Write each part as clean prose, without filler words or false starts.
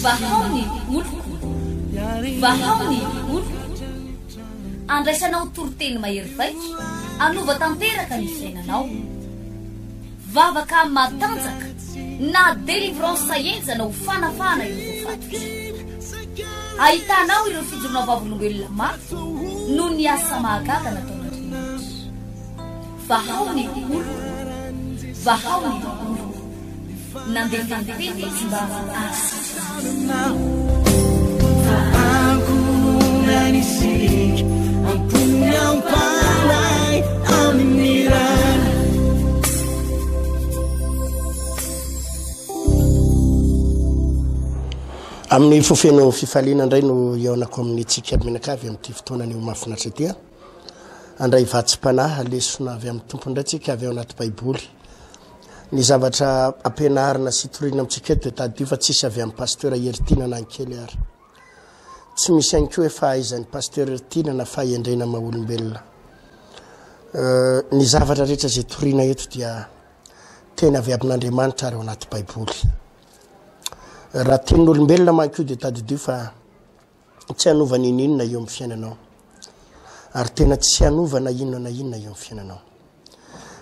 Vahaony oloko vahaony oloko andraisanao toroteny mahery vaika anova tanteraka ny fiainanao vavaka matanjaka na délivrance enjana ho fanafana ireo fatotra ahitanao ireo fijorona vavolombelona mafy no ny asa mahagaga nataon'Andriamanitra vahaony oloko vahaony oloko nandefandefety tsy mba asa amin'ny fofeno fifaliana indray no ionako amin'ny tsika menakavy amin'ity fotoanany mahafinaritra ity andray vatsim-panahy lesona avy amin'ny tompony tsika avy ao anaty baiboly ny zavatra ampianarina sy torina amintsika eto taddio fa tsisy avy amin'ny pasteur Hertina na ankely ary tsy misy ihany koa efa aizan'ny pasteur Hertina na fahendrena maha-olombelona ny zavatra rehetra zay torina eto dia tena avy amin'Andriamanitra ary ao anaty baiboly raha tenin'olombelona manko dia taddio fa tsy hanovana inona eo amin'ny fiainanao ary tena tsy hanovana inona na inona eo amin'ny fiainanao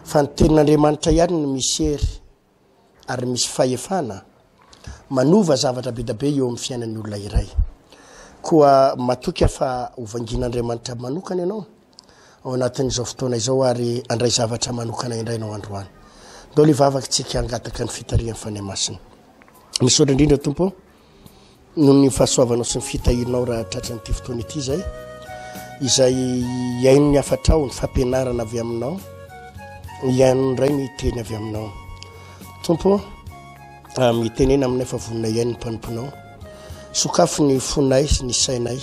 fa ny tenin'Andriamanitra ihany no misy hery ary misy fahefana manova zavatra be dabe eo amin'ny fiainan'ny olona iray koa matoka fa ovangin'Andriamanitra manokana ianao ao anatin'izao fotoana izao ary andray zavatra manokana indray ianao androany ndao le vavaka tsika hangataka ny fitarian'ny fanahy masina misaotra indrindra tompo noho ny fahasoavanao sy ny fitahirinao raha tratran'ity fotoana ity izay iaino ny afatrao ny fampianarana avy aminao iaino ndray ny teny avy aminao tompo mitenena aminay fa vonina iaino ny mpanomponao sokafo ny fonay sy ny sainay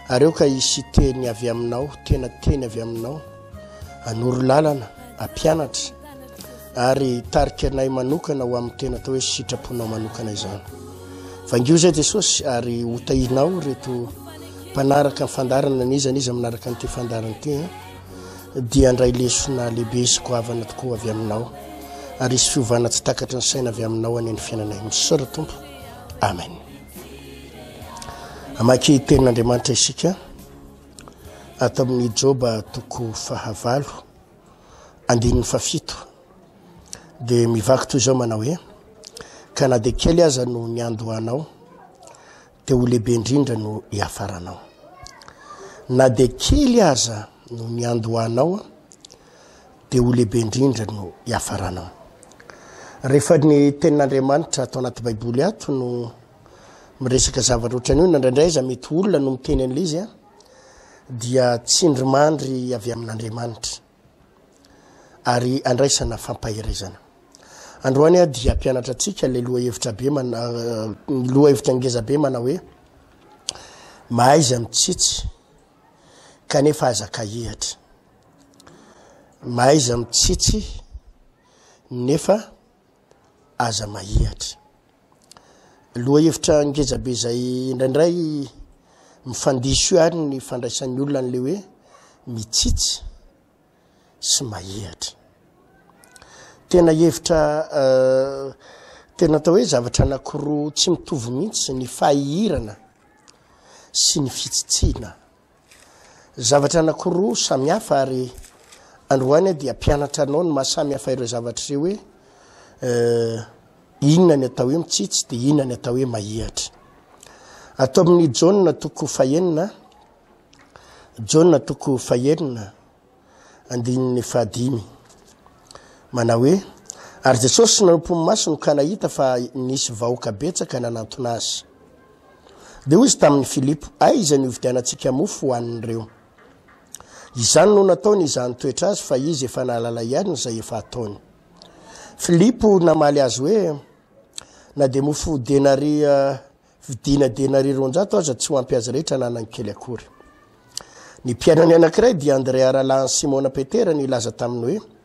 ary eo ka isy teny avy aminao tena teny avy aminao anoro lalana ampianatra ary tarika anay manokana ho amin'ny tena atao hoe sitraponao manokana izany vangio zay Jesosy ary hotahinao reto mpanaraka ny fandarana nizany izy manaraka nyty fandarana ity dia andray lesona lehibe sy goavana tokoa avy aminao ary isy fiovana tsy takatra ny saina avy aminao any ny fiainanay misora tompo amen amaky tenin'Andriamanitra isika atao amin'ny Joba toko 9 andininy 7 dia mivaky toy izao manao hoe ka na dia kely aza no niandohanao dia ho lehibe indrindra no hiafaranao na dia kely aza no niandohanao dia ho lehibe indrindra no hiafaranao rehefa ny tenin'Andriamanitra atao anaty baiboly ato no miresaka zavatra ohatrany io nandraindray iza mety olona no miteny an'ilay izy dia tsindrimandry avy amin'Andriamanitra ary andraisana fampahirezana androany dia mpianatra antsika le lohahevitra be lohahevitra ngeza be manao hoe mahaiza mitsitsy kanefa azaka ihatra mahaiza mitsitsy nefa aza mahihatra lohahevitra ngeza be zay indraindray mifandiso io ary ny fandraisan'ny olona n'le hoe mitsitsy sy mahihatra tena hevitra tena atao hoe zavatra anankiroa tsy mitovy mihitsy ny fahihirana sy ny fitsitsina zavatra anankiroa samihafa ary androany dia mpianatra anao ny mahasamihafa ireo zavatra ireo hoe inona ny atao hoe mitsitsy dia inona ny atao hoe mahihatra atao amin'ny Jaona toko 9 Jaona toko 9 andininy 5 manao hoe ary Jesosy nanompo maso no ka nahita fa nisy vahoaka betsaka nanantona azy dia hoy izy tamin'ny Filipo aiza ny hovidianantsika mofo hoanin'ireo izany no nataony izany toetra azy fa izy efa nahalala ihany izay efa ataony Filipo namaly azy hoe na dia mofo denari vidina denari 200 aza tsy ho ampy azy rehetra nanankely akory ny mpianany anankiray dia Andrea rahalan'i Simona Petera nilaza taminy hoe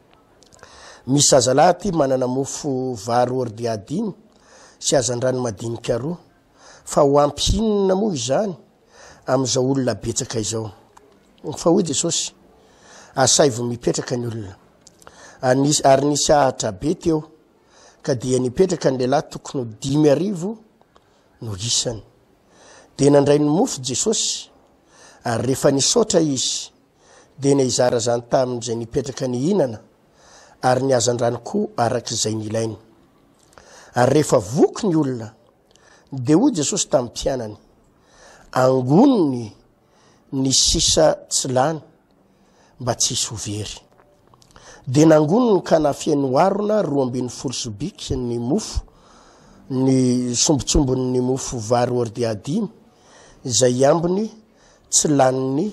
misy zazalahy ty manana mofo vary ordia 5 sy azan-drano madinika 2 fa ho ampy inona moa izany amin'izao olona betsaka izao fa hoy Jesosy asay vo mipetraka ny olona ary nisy ahatra be teo ka dia nipetraka ny lehilahy tokony 5,000 no isany dia nandray ny mofo Jesosy ary rehefa nisotra izy dia nizara zany tamin'izay nipetraka ny hinana ary ny azan-drano koa arak'izay nilainy ary rehefa voky ny olona dia hoy Jesosy tamin'ny mpianany angonony ny sisa tsy lany mba tsy hisy very dia nangonony ka nafiany arona 12 sobiky ny mofo ny sombotsombony ny mofo vary ordia 5 izay ambony tsy laniny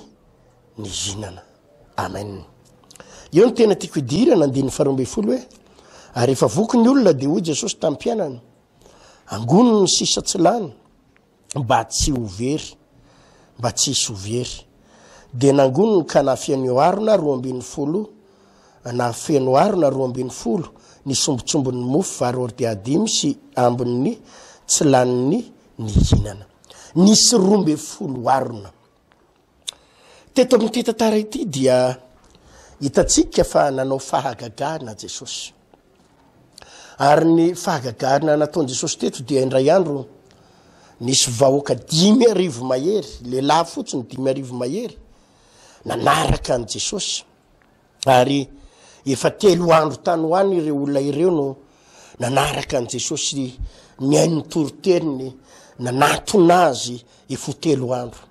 ny hinana amen eo ny tena tiako idirana andiny 12 hoe ary efa voky ny olona dia hoy Jesosy tamin'ny mpianany angonony ny sisa tsy lany mba tsy ho very mba tsy hisy very dia nangonony ka nafiany arona 12 na feno arona 12 ny sombotsombony mofo vary ordia 5 sy ambony tsy laniny ny hinana nisy 12 arona teto amin'ity tantara ity dia hitatsika fa nanao fahagagana Jesosy ary ny fahagagana nataony Jesosy teto dia indray andro nisy vahoaka 5,000 mahery lehilahy fotsiny 5,000 mahery nanaraka an Jesosy ary efa 3 andro tany hoany ireo olona ireo no nanaraka an Jesosy ny hainy toriteriny nanatona azy efo 3 andro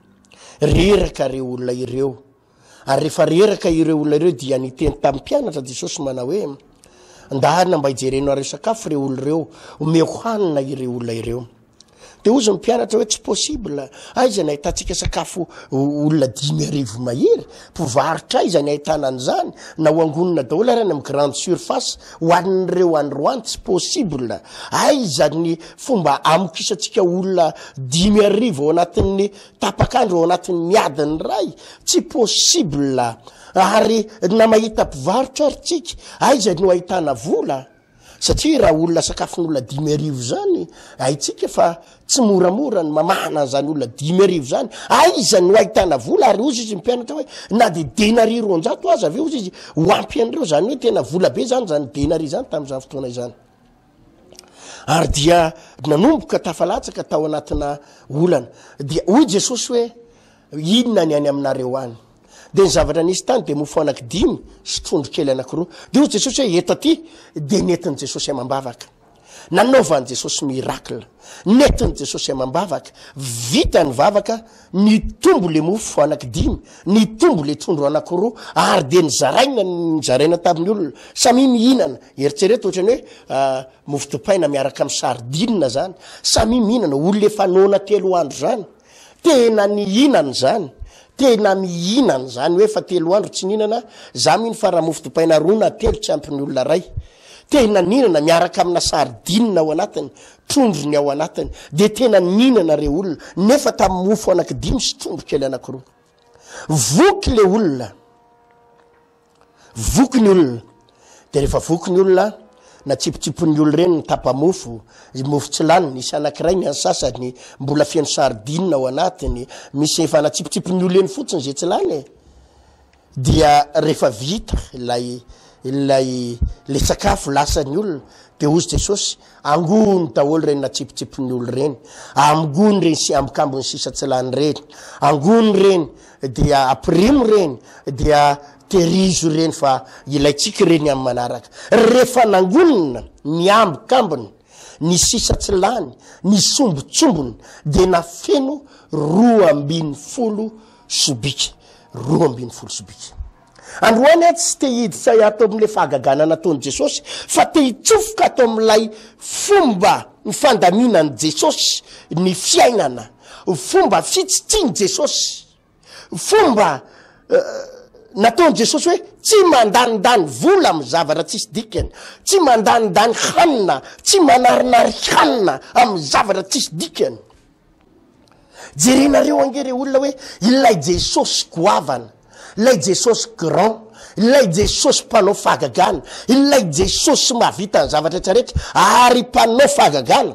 reraka ireo olona ireo ary rehefa reraka ireo olona ireo dia niteny tamin'ny mpianatra Jesosy manao hoe andahana mba hijereno areo sakafo ireo olona ireo omeko hanina ireo olona ireo dia ozy mpianatra hoe tsy possible aiza ny ahitantsika sakafo olona 5,000 mahery mpivarotra aiza ny ahitana an'izany na ho angonina daholo ary any amin'ny grande surface ho an'ireo androany tsy possible aiza ny fomba amokisantsika olona 5,000 ao anatin'ny tapakandro ao anatin'ny miadiny ray tsy possible ary na mahita mpivarotra ary tsika aiza no ahitana vola satria raha olona sakafon'olona 5,000 zany haitsika fa tsy moramora ny mamahana zany olona 5,000 zany aiza no ahitana vola ary ozy izy mpianatra hoe na dia denari 200 aza aveo ozy izy ho ampy an'ireo zany hoe tena vola be zany zany denari zany tamin'izany fotoana izany ary dia nanomboka tafalatsaka tao anatina olana dia hoy Jesosy hoe inona ny any aminareo any dia ny zavatra nisy tany dia mofo anaky 5 sy trondro kely anankiroa dia hoy Jesosy hoe eto aty dia netiny Jesosy amam-bavaka nanaovany Jesosy miracle netiny Jesosy amam-bavaka vita ny vavaka nitombo le mofo anaky 5 nitombo le trondro anankiroa ary dia nizaraina tamin'ny olona samy mihinana eritsereto ohatrany hoe mofo dipaina miaraka amin'ny sardine zany samy mihinana olona efa nona 3 andro zany tena nihinana zany tena mihinana zany hoe fa 3 andro tsy nihinana za mihiny fa raha mofo dipaina 2 na 3 tsy ampin'ny olona ray tena nihinana miaraka amina sardine ao anatiny trondrony ao anatiny dia tena nihinana reo olona nefa tamin'ny mofo anaky 5 sy trondro kely anankiroa voky le olona voky ny olona dia rehefa voky ny olona na tsipotsipon'ny olo reny ny tapamofo mofo tsy lany nisy anankiray ny ansasany mbola fiany sardine ao anatiny misy efa na tsipotsipon'ny olo eny fotsiny zay tsy lany dia rehefa vita ilay le sakafo lasany olona dia ozy Jesosy angony daholo reny na tsipotsipon'ny olo reny amgony reny sy ambokambony sisa tsy lany reny angony reny dia aprimo reny dia terizo reny fa ilaitsika reny amin'ny manaraka rehefa nangonina ny ambokambony ny sisa tsy lany ny sombotsombony dia nafeno 12 sobika 12 sobika androany a tsy te hiditra atao amin'le fahagagana nataony Jesosy fa te hitsofoka atao amin'ilay fomba ny fandaminany Jesosy ny fiainana fomba fitsitsiny Jesosy fomba nataony Jesosy hoe tsy mandanindany vola amin'ny zavatra tsisy dikany tsy mandanindany hanina tsy manarinary hanina amin'ny zavatra tsisy dikany jerenareo angere olona hoe ilay Jesosy goavana ilay Jesosy grand ilay Jesosy mpanao fahagagana ilay Jesosy mahavita ny zavatra rehetrarehetra ary mpanao fahagagana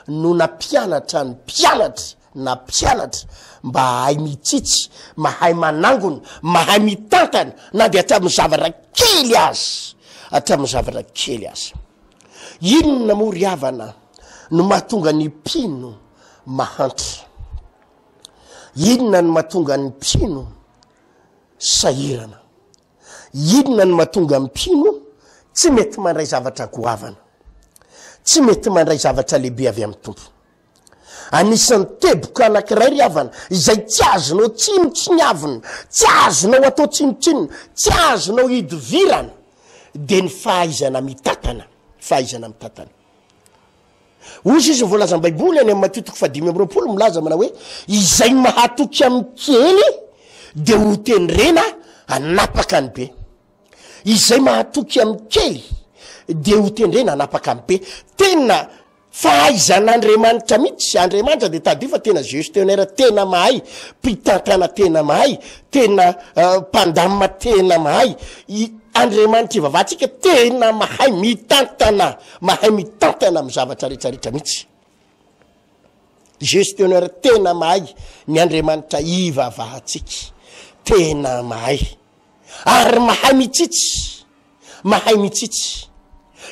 no nampianatra ny mpianatra mba hahay mitsitsy mahay manangona mahay mitantana na dia hatramin'ny zavatra kely azy inona moa ry havana no mahatonga ny mpino mahantra? Inona no mahatonga ny mpino sahirana? Inona no mahatonga ny mpino tsy mety mandray zavatra goavana, tsy mety mandray zavatra lehibe avy amin'ny tompo? Anisan'ny teboka anankiray ry havana izay tsy azonao tsinotsinavina, tsy azonao atao tsinotsinona, tsy azonao hidivirana, dia ny fahaizana mitatana. Fahaizana mitatana. Ozy izy voalaza amin'ny baiboly any amin'ny Matthieu 5:20 milaza mana hoe izay mahatoky amin'ny kely dia ho tenyrena anapaka ny be. Izay mahatoky amin'ny kely dia ho tenyrena anapaka ny be. Tena fahaizan'Andriamanitra mihitsy. Andriamanitra dia tady fa tena gestionnaire tena mahay, mpitantana tena mahay, tena mpandamina tena mahay. Andriamanitra ivavatsika tena mahay mitantana amin'ny zavatra rehetrarehetra mihitsy. Gestionnaire tena mahay ny Andriamanitra ivavatsika, tena mahay ary mahay mitsitsy, mahay mitsitsy.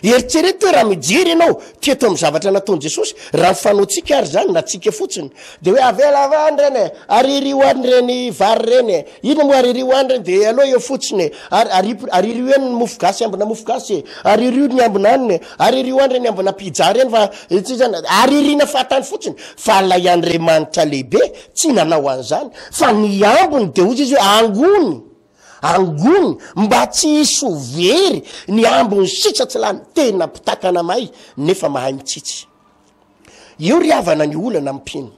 Eritrereto raha mijery ianao teto amin'ny zavatra nataon'i Jesosy, raha fanaotsika ary zany na tsika fotsiny dia hoe avela andreny aririo andreny vary reny, ino moa aririo andreny dia aloha eo fotsiny, aririo eny ny mofo gasy ambona mofo gasy, aririo ny ambona aniny, aririo andreny ambona pizza reny, fa tsy zany aririna fatany fotsiny. Fa lay Andriamanitra lehibe tsy nanao an'izany, fa ny ambony dia ozy izy hoe angony mba tsy hisy very ny ambony sisa tsy lany, tena mpitakana mahay nefa mahay mitsitsy. Eo ry havana ny olana mpino.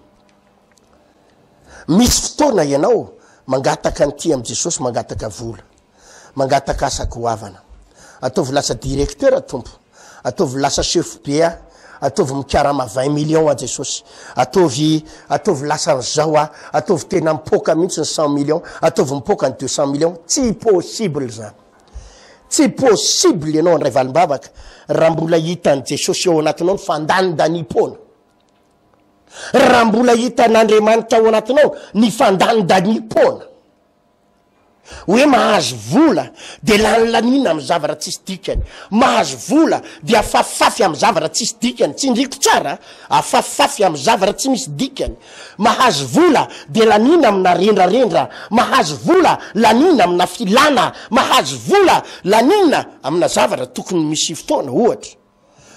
Misy fotoana ianao mangataka nyty amin'i Jesosy, mangataka vola, mangataka asa goavana, ataovy lasa directeur tompo, ataovy lasa chef be, ataovy mikarama 20 millions a Jesosy, ataovy lasa n'zao ataovy tena mipoka mihitsy ny 100 millions, ataovy mipoka ny 200 millions. Tsy possible zany, tsy possible ianao andray valimbavaka raha mbola hitan'ny Jesosy ao anatinao ny fandanidanimpona, raha mbola hitan'Andriamanitra ao anatinao ny fandanidanimpona. Hoe mahazo vola dia lanina amin'ny zavatra tsisy dikany, mahazo vola dia afafafy amin'ny zavatra tsisy dikany, tsy ndriko tsara, afafafy amin'ny zavatra tsy misy dikany. Mahazo vola dia lanina amina rendrarendra, mahazo vola lanina amina filana, mahazo vola lanina amina zavatra tokony misy fotoana. Ohatra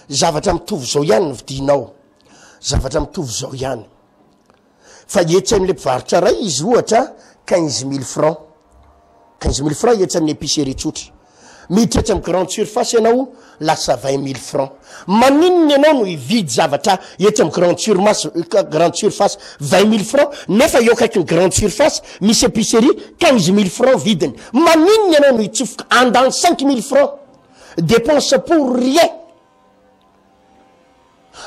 zavatra mitovy zao ihany ny vidinao, zavatra mitovy zao ihany. Fa etsy amin'le mpivarotra ray izy ohatra 15 000 francs, 15 000 francs etsy amin'ny épicerie tsotra. Miditra etsy amin'ny grande surface ianao lasa 20 000 francs. Maninona ianao no hividy zavatra etsy amin'ny grande surface 20 000 francs, nefa eo akaiky ny grande surface misy épicerie 15 000 francs vidiny. Maninona ianao no hitsofoka andany 5 000 francs, dépense pour rien.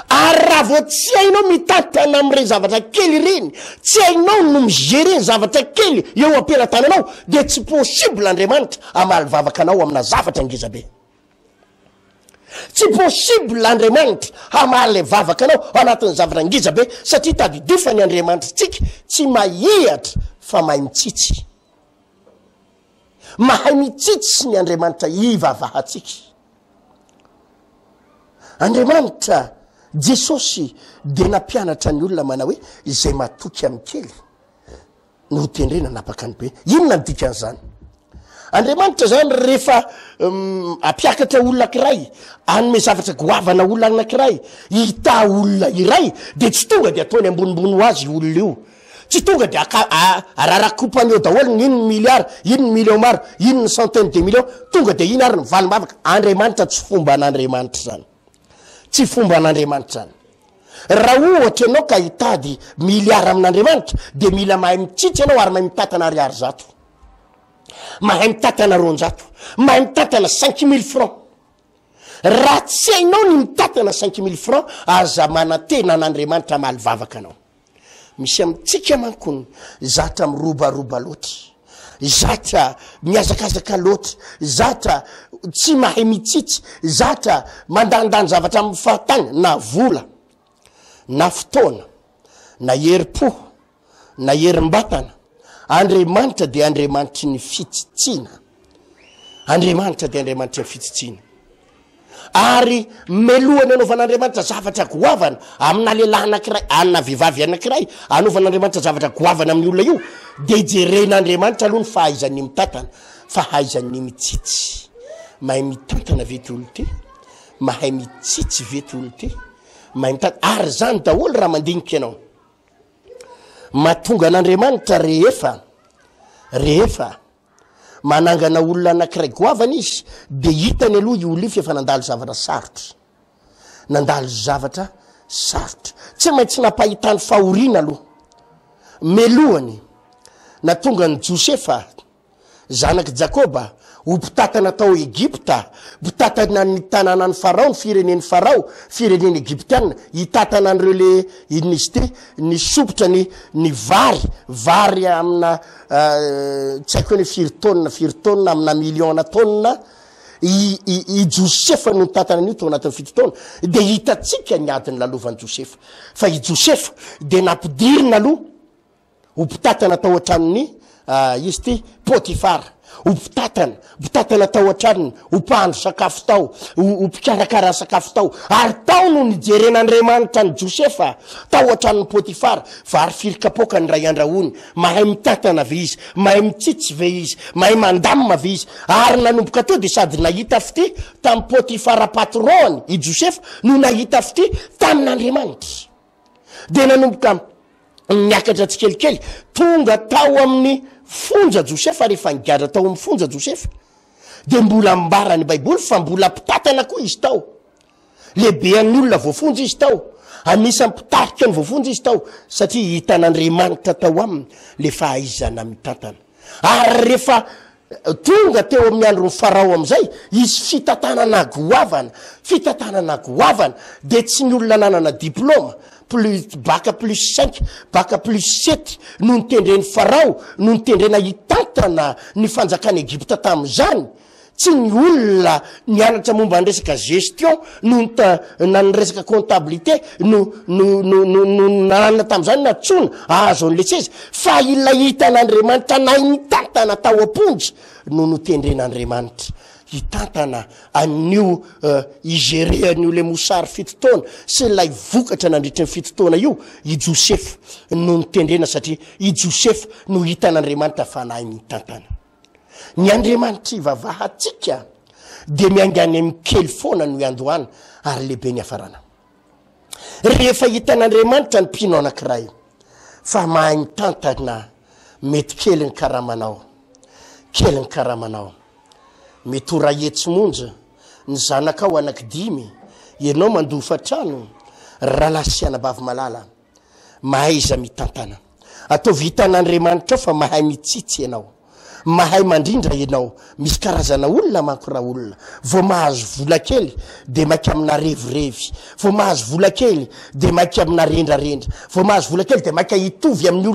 Ary raha vao tsy hainao mitantana amin'ireny zavatra kely ireny, tsy hainao no migérer ny zavatra kely eo ampelantananao, dia tsy possible Andriamanitra hamaly vavaka anao amina zavatra ngezabe. Tsy possible Andriamanitra hamaly vavaka anao anatin'ny zavatra ngezabe, satria tadidifany Andriamanitra tsika tsy mahihatra fa mahay mitsitsy. Mahay mitsitsy ny Andriamanitra ivavahatsika. Andriamanitra Jesosy dia nampianatra ny olona mana hoe izay matoky amin'ny kely no tendrena napaka ny be. Inona ny dikan'izany? Andriamanitra zany rehefa ampiakatra olona anankiray, anome zavatra goavana olona anankiray, hita olona iray, dia tsy tonga dia ataony ambonimbony ho azy olona io. Tsy tonga dia ararakopany eo daholo ny ino ny milliard, ino ny million maro, ino ny centaine de millions, tonga dia iny ary ny valimbavaka. Andriamanitra tsy fomba an'Andriamanitra zany, tsy fomba an'Andriamanitra zany. Raha ohatra ianao ka hitady milliard amin'Andriamanitra dia mila mahay mitsitsy ianao ary mahay mitatana ariary zato, mahay mitatana roanjato, mahay mitatana 5 000 francs. Raha tsy hainao ny mitatana 5 000 francs, aza manantena an'Andriamanitra maly vavaka anao. Misy amintsika mankony zatra mirobaroba loatra, zatra miazakazaka loatra, zatra tsy mahay mitsitsy, zatra mandandany zavatra amin'ny fahatany, na vola, na fotoana, na herim-po, na herim-batana. Andriamanitra dia Andriamanitra ny fitsitsina. Andriamanitra dia Andriamanitra ny fitsitsina. ary melohany anaovan'Andriamanitra zavatra goavana amina lehilahy anankiray anina vehivavy anankiray anaovan'Andriamanitra zavatra goavana amin'ny olona io de jeren'Andriamanitra aloha ny fahaizany mitantana fahaizany mitsitsy mahay mitantana vety olo ty mahay mitsitsy vety olo ty mahay mitantana ary zany daholo raha mandinika ianao mahatonga an'Andriamanitra rehefa manangana olona anankiray goavana izy de hitany aloha io olo fa nandalo zavatra sarotra nandalo zavatra sarotra tsy maintsy napahitany fahoriana aloha melohany natonga ny Josefa zanaky Jakoba ho mpitatana tao Egypta mpitatana ny tanàna ny Farao ny firenen'ny Farao fireneny Egyptiana hitatana an'ireo le izy ty ny sopotra ny vary amina tsy haiko hoe firy taonina amina milliona taonina i Josefa no tatana an'io tao anatin'ny fito taona de hitatsika ny adiny lalovan'i Josefa fa i Josefa de nampidirina aloha ho mpitatana tao an-tranony izy ty Potifara ho mpitatana tao an-tranony ho mpahandro sakafo tao ho mpikarakara sakafo tao ary tao no nijeren'Andriamanitra ny Josefa tao an-tranony Potifara vary firikapoka ny ray andrahony mahay mitatana ve izy mahay mitsitsy ve izy mahay mandamina ve izy ary nanomboka teo de sady nahita fity tamin'ny Potifara patron i Josefa no nahita fity tamin'Andriamanitra de nanomboka niakatra tsikelikely tonga tao amin'ny fonja Josefa rehefa nigadra tao amin'ny fonja Josefa de mbola mbara ny Baiboly fa mbola mpitatana koa izy tao lehibe amin'ny olona voafonja izy tao anisany mpitarika ny voafonja izy tao satria hitan'Andriamanitra tao aminy le fahaizana mitantana ary rehefa tonga teo amin'ny andron'ny Farao amizay izy fitantanana goavana de tsy ny olona nanana diplôma bac plus 5 bac plus 7 no nitendren'ny Farao no nitendrena hitantana ny fanjakany Egypta tam'izany tsy ny olona nianatra momba ny resaka gestion no na ny resaka comptabilité no nanana tam'izany natsona azo an'le tseza fa ilay hitan'Andriamanitra nahay nitantana tao am-ponjy no notendren'Andriamanitra hitantana an'io igerean'io le mosary fito taona sy lay vokatra nandritra ny fito taona io i Josefa no nitendrena satria i Josefa no hitan'Andriamanitra fa nahay mitantana ny Andriamanitra ivavahatsika de miangany amin'ny kely foana no iandohana ary lehibe ny hafarana rehefa hitan'Andriamanitra ny mpino anankiray fa mahay mitantana mety kely ny karamanao mety ora hetsy monja ny zanakao anaky 5 ianao mandofa trano ralasiana bavy malala mahay iza mitantana ataovy hitan'Andriamanitra fa mahay mitsitsy ianao mahay mandrindra ianao misy karazana olona mankora olona vo mahazo vola kely de maika amina revirevy vo mahazo vola kely de maika amina rendrarendra vo mahazo vola kely de maika hitovy amin'ny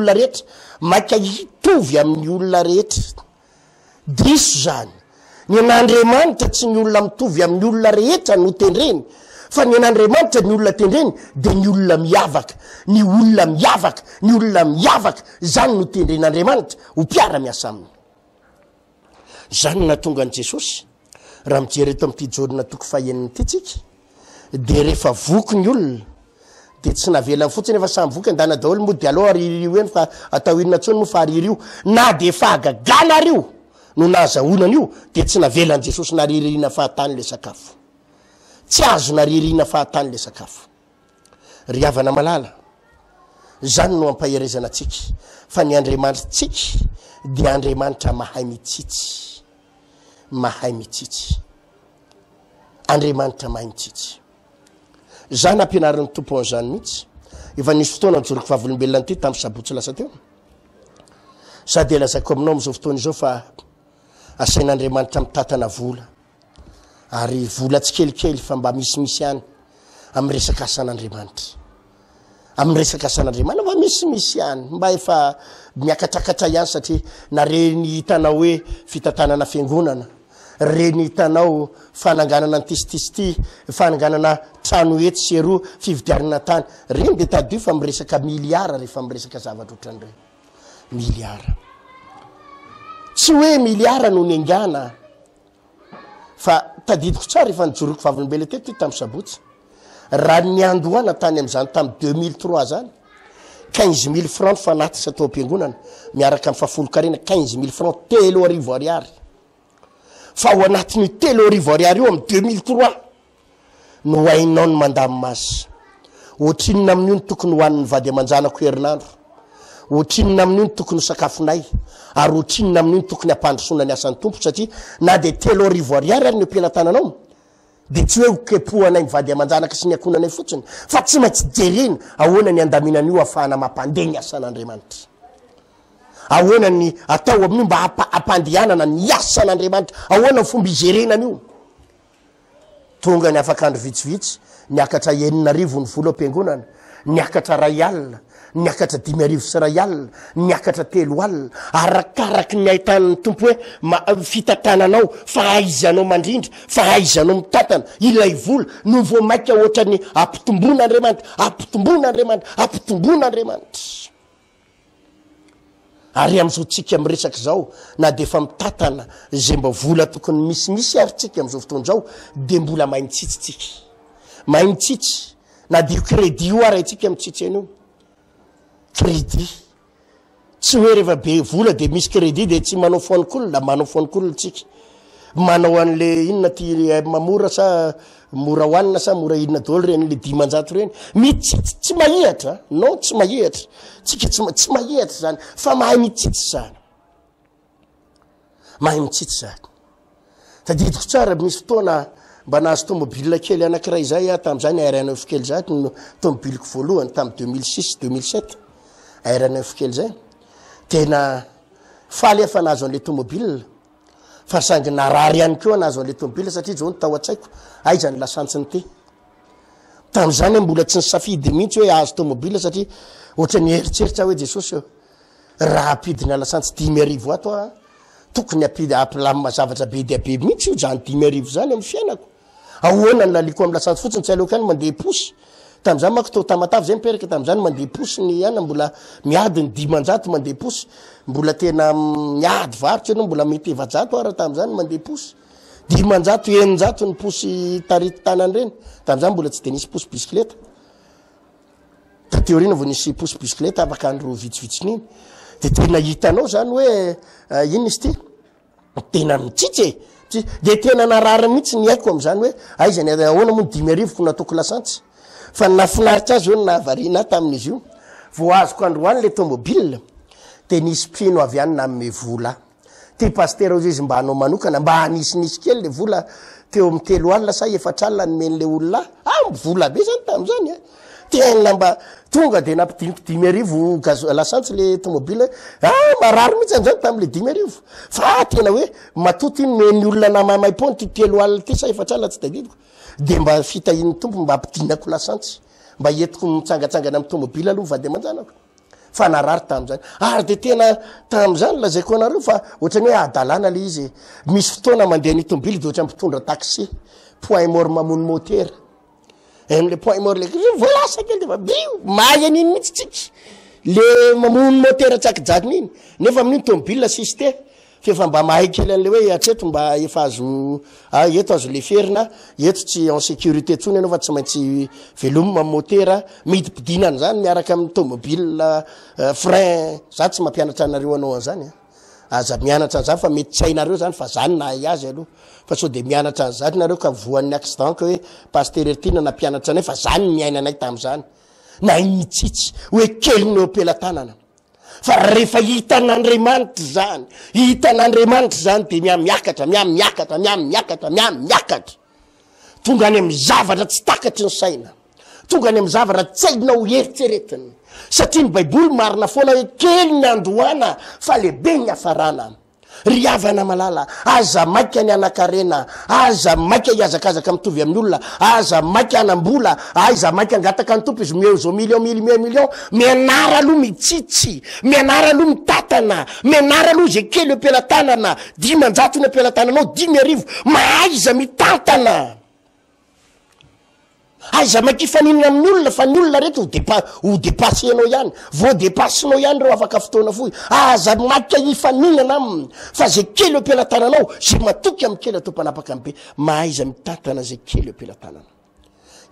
olona rehetra diso zany ny an'Andriamanitra tsy ny olona mitovy amin'ny olona rehetra no tendreny fa ny an'Andriamanitra ny olona tendreny de ny olona miavaka zany no tendren'Andriamanitra ho mpiara miasa aminy zany natonga an' Jesosy raha mijery eto amin'ity jodina toko faheniny ty tsika de rehefa voky ny olona de tsy navelany fotsiny efa samy voky andana daholo moa de aloha aririo eny fa atao inona tsony moa fa aririo na de fahagagana rio no nazahoana io de tsy navelany Jesosy naririna fahatany le sakafo tsy azo naririna fahatany le sakafo ry havana malala zany no ampaherezana atsika fa ny Andriamanitra tsika de Andriamanitra mahay mitsitsy Andriamanitra mahay mitsitsy zany ampianarin'ny tompo an'izany mihitsy efa nisy fotoana nijoroko vavolombelona ty tamin'ny sabotsy lasa teo sady lazako aminao am'izao fotoana izao fa asain'Andriamanitra mitantana vola ary vola tsy kelikely fa mba misimisy ihany amin'ny resaka asan'Andriamanitra mba misimisy ihany mba efa miakatrakatra ihany satria na reny hitanao hoe fitantanana fiangonana reny hitanao fananganana ntististy fananganana trano etsy seroa fividiarana tany reny de tadio fa miresaka miliara rehefa miresaka zavatra ohatran'ireny miliara tsy hoe miliara no niangana fa tadidiko tsara efa nijoroko vavolombelona teto tamin'ny sabotsy raha ny andohana tany amin'izany tamin'ny 2003 zany 15 000 francs fa naty sa tao am-piangonana miaraka amin'ny fafolo-karena 15 000 francs 3 ariary fa ao anatin'ny 3 ariary io amin'ny 2003 no hainao ny mandamy masy ohatrinona amin'io ny tokony hoan'ny vady aman-janako herinandro ohatrinona amin'io ny tokony sakafonay ary ohatrinona amin'io ny tokony ampandrosona ny asan'ny tompo satria na de 3 ariary ary ny ampilatananao de tsy hoe kepohanay mivady aman-janaka sy ny akonanay fotsiny fa tsy maintsy jerena ahoana ny andaminan'io ahafahana mampandeha ny asan'Andriamanitra ahoana ny atao amin'io mba ampandehanana ny asan'Andriamanitra ahoana ny fomba ijerenan'io tonga ny afakandro vitsivitsy niakatra 9,000 ny vola am-piangonana niakatra 2 alina niakatra 5,000 sy 2 alina niakatra 3 alina arakaraky ny ahitan'ny tompo hoe fitatananao fa aizanao mandrindra fa aizanao mitatana ilay vola no vo maika ohatra ny ampitomboana Andriamanitra ary am'izao tsika miresaka zao na de fa mitatana zay mba vola tokony misimisy ary tsika am'izao fotoana zao de mbola maintsitsy na de crédit io ary tsika mitsitsy anio crédit tsy hoe rehefa be vola de misy crédit de tsy manao foanikolona manao foanikolona tsika manao an'le inona ty mamora sa mora hoanina sa mora inona daholo reny le 500 reny mitsitsy tsy mahihatra non tsy mahihatra tsika tsy mahihatra zany fa mahay mitsitsy zany tadidiko tsara misy fotoana mba nahazo tomobile kely anankiray zay tam'izany RN9 kely zay no tomobiliko voalohany tamin'ny 2006-2007 RN9 kely zay tena faly efa nahazo an'le tomobile fa sangy narary ihany koa nahazo an'le tomobile satria zao ny tao an-tsaiko aiza ny lasantsiny ty tam'izany mbola tsy nisafidy mihitsy hoe ahazo tomobile satria ohatra ny eritseritra hoe Jesosy raha apidiny alasantsy 10,000 ato tokony ampilamy zavatra be dia be mihitsy io zany 10,000 zany amin'ny fiainako ahoana ny laliko amin'ny lasantsy fotsiny tsy aleoko any mandeha posy tam'izany manko tao tamatavy zay miperaka tam'izany mandeha posy ny ana mbola miady ny 500 mandeha posy mbola tena miady varotra anao mbola mety 700 ara tam'izany mandeha posy 500 900 ny posy tarity tanany reny tam'izany mbola tsy de nisy posy bisikileta teorina vo nisy posy bisikileta afaka andro vitsivitsin'iny de tena hitanao zany hoe ino izy ty tena mitsitsy de tena narary mihitsy ny haiko am'izany hoe aizany ahoana moa 10,000 ko nataoko lasantsy fa nafinaritra azy hoe nahavariana tamin'izy io vo azoko androany le tomobile de nisy mpino avy any namme vola ty pasteur ozy izy mba hanao manokana mba hanisinisi kely le vola teo amin'ny 3 alina sa 4 alina nomen'le olona vola be zany tam'izany tena mba tonga de nampidiniko 10,000 lasantsy le tomobile marary mihitsy an'izany tam'le 10,000 fa tena hoe matoty iny meny olona namamaim-pony ty 3 alina ty sa 4 alina tsy tadidiko de mba fitahiny tompo mba ampidinako lasantsy mba entiko mitsangatsangana amin'ny tomobile aloha vady aman-janako fa narary tam'izany ary de tena tam'izany lazaiko anareo fa ohatrany hoe adalana le izy misy fotoana mandeha ny tomobile de ohatra mpitondra taxi point mort mamony motera le point mort le volasa kely defa bio mahay an'iny mihitsy tsika le mamony motera tsakijakiny iny nefa amin'iny tomobile sisy fefa mba mahay kely an'le hoe atreto mba efa azo eto azo le ferina eto tsy en sécurité tsony anao fa tsy maintsy velomina motera midipidinana zany miaraka amin'ny tomobile frein za tsy mampianatra anareo anao an'izany aza mianatra an'izany fa mety tsy hainareo zany fa zany nahay azy aloha fa sao de mianatra an'izany nareo ka voan'ny accident ka hoe pasteur tina nampianatra anay fa zany miainanay tam'izany na mitsitsy hoe kely ny opelatanana fa rehefa hitan'Andriamanitra zany de miamiakatra tonga any amin'ny zavatra tsy takatry ny saina tonga any amin'ny zavatra tsy hainao eritseretiny satria ny baiboly marina foana hoe kely ny andohana fa lehibe ny hafarana ry havana malala aza maika ny anakarena aza maika hiazakazaka mitovy amin'ny olona aza maika anambola aza maika angataka ny tompo izy meo zao million mianara aloha mitsitsy mianara aloha mitatana mianara aloha zay kely ampelantanana 500 ny ampelantananao 10,000 mahaiza mitantana aiza makifaninina amin'ny olona fa ny olona rehetra ho dépassenao ihany vo dépassenao ihany reo afaka fotoana foy aza maka ifaninana aminy fa zay kely eo am-pelatananao zay matoky amin'ny kely atao mpanapaka ambe mahaiza mitantana zay kely eo am-pelatanana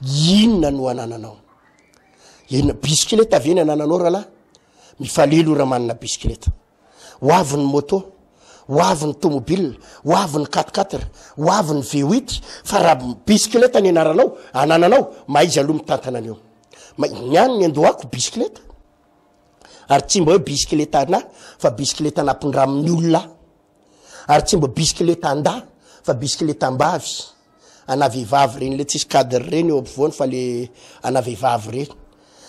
inona no anananao inona bisikileta avy eny anananao rahalahy mifalelo raha manana bisikileta ho avy ny moto ho avy ny tomobile ho avy ny 4x4 ho avy ny V8 fa raha bisikileta ny anaranao anananao mahaiza aloha mitantana an'io niany ny andohako bisikileta ary tsy mba hoe bisikileta ana fa bisikileta anampindra amin'ny olona ary tsy mba bisikileta anda fa bisikileta ambavy ana vehivavy reny le tsisy cadre reny eo ampovoany fa le ana vehivavy reny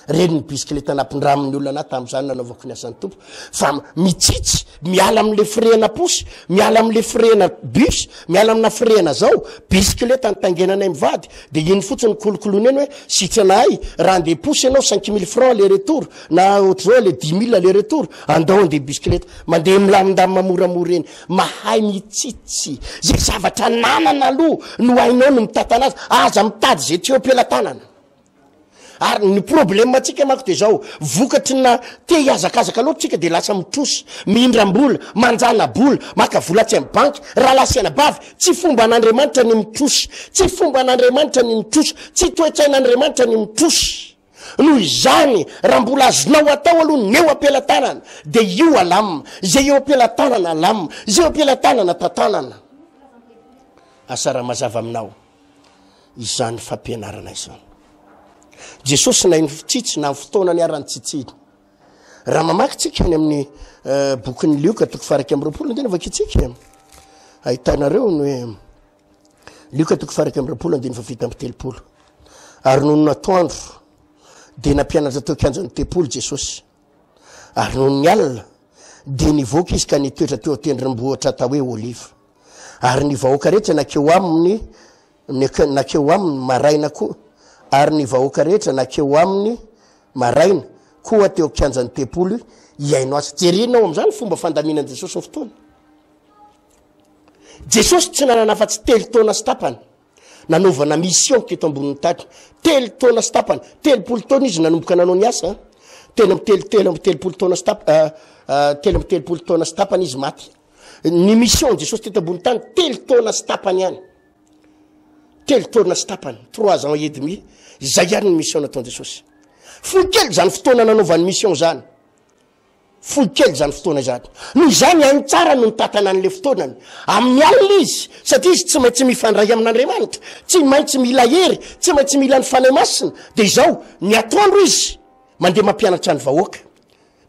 reny ny bisikileta anampindra amin'ny olona ana tamin'izany nanaovako ny asan'ny tompo fa mitsitsy miala amin'le frena posy miala amin'le frena bus miala amina frena zao bisikileta nitangenanay mivady de iny fotsiny kolokoloana eny hoe sitranay raha andeha posy ianao 5000 francs le retour na ohatr'izao le 10 000 le retour andao andeha bisikileta mandeha milamindamy mamoramora eny mahay mitsitsy zay zavatra nanana aloha no hainao no mitantana azy aza mitady zay tsy eo am-pelatanana ary ny problème atsika manko de zao vokatry na te hiazakazaka loatra tsika de lasa mitrosy mihindram-bola manjana bola maka vola tsy amin'ny banky raha lasiana bavy tsy fomba an'Andriamanitra ny mitrosy tsy fomba an'Andriamanitra ny mitrosy tsy toetsain'Andriamanitra ny mitrosy noho izany raha mbola azonao atao aloha neo am-pelatanana de io alamina zay eo am-pelatanana alamina zay eo am-pelatanana tantanana asa raha mazava aminao izany fampianarana izany Jesosy na iny fitsitsy na fotoana ny arany tsitsiny raha mamaky tsika any amin'ny bokin'ny Lioka 2:20 andena vakitsika ahitanareo ny hoe Lioka 2:20 ary noho natoandro de nampianatra teo kianjan'ny tempolo Jesosy ary noho ny alina de nivoaka izy ka nitoetra teo tendrombohitra atao hoe Oliva ary ny vahoaka rehetra nakeo aminy maraina koa ary ny vahoaka rehetra nakeo aminy maraina koa teo kianjan'ny tempolo iainao azy jerinao am'izany fomba fandaminan Jesosy ny fotoana Jesosy tsy nanana afa-tsy 3 taona sy tapany nanaovana mission teto ambonin'ny tany 3 taona sy tapany 30 taona izy nanomboka nanao ny asa telo amby telopolo taona sy taona sy tapany izy maty ny mission Jesosy teto ambonin'ny tany 3 taona sy tapany ihany 3 taona sy tapany 3 ans et demi zay ihany ny mission nataon Jesosy foy kely zany fotoana nanaovany mission zany foy kely zany fotoana zany noho izany hainy tsara no nitatana an'le fotoanany amin'ny alina izy satria izy tsy maintsy mifandray amin'Andriamanitra tsy maintsy mila hery tsy maintsy mila ny fanahy masina de izao ny atoandro izy mandeha mampianatra ny vahoaka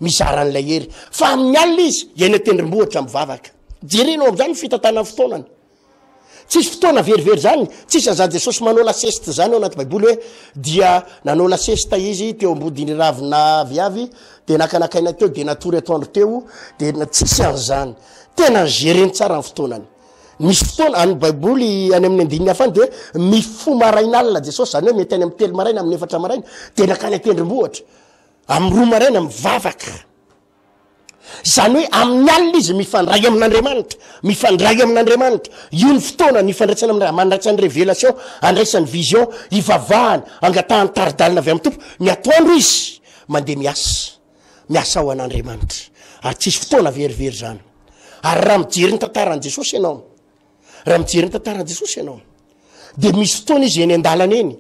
mizara an'ilay hery fa amin'ny alina izy iaina tendrombohitra mivavaka jerenao am'izany fitatana fotoanany tsisy fotoana verivery zany tsisy azany Jesosy manao laseste zany ao anaty baiboly hoe dia nanao laseste izy teo ambodiny ravina viavy de nakanakaina teo de natory atoandro teo de tsisy an'izany tena géreny tsara ny fotoanany misy fotoana any baiboly any amin'ny andininy afany de mifo marainalina Jesosy zany hoe mety any amin'ny 3 maraina amin'ny 4 maraina de nakany atendrombohitra amin'ny 2 maraina mivavaka zany hoe amin'ny alina izy mifandray amin'Andriamanitra io ny fotoana ny fandraisana amin'ny mandraisany révélation andraisany vision ivavahany angatahany taridalina avy amin'ny tompo ny atoandro izy mandeha miasa ao an'Andriamanitra ary tsisy fotoana verivery zany ary raha mijery ny tantaran'i Jesosy ianao de misy fotoana izy eny an-dalana eny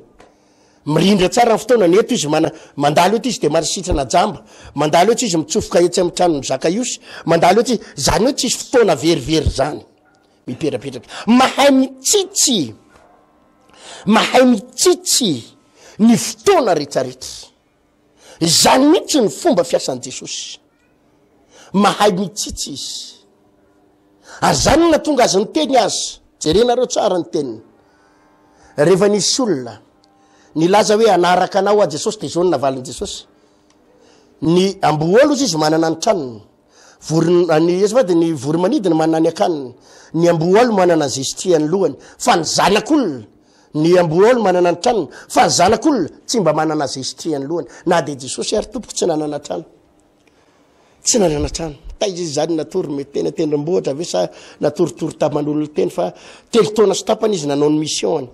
mirindra tsara ny fotoana neto izy mandalo eto izy de marisitrana jamba mandalo eto izy mitsofoka etsy amin'ny tranony Zakaiosy mandalo eto izy zany hoe tsisy fotoana verivery zany miperapetraka mahay mitsitsy ny fotoana rehetrarehetra zany mihitsy ny fomba fiasan'i Jesosy mahay mitsitsy izy ary zany na tonga azy ny teny azy jerenareo tsara ny teniny rehefa nisy olona nilaza hoe anaraka anao a Jesosy de zao ny navaliny Jesosy ny amboolo izy manana ny tranony de ny voromanidiny manana ny akaniny ny amboolo manana ny zestriany lohany fa ny zanak'olona ny amboolo manana ny tranony fa ny zanak'olona tsy mba manana zestriany lohany na de Jesosy ary tompoko tsy nanana trano taizy izy zany natory mety tena tendrombohitra ave sa natoritory taman'olona teny fa 3 taona sy tapany izy nanao ny mission any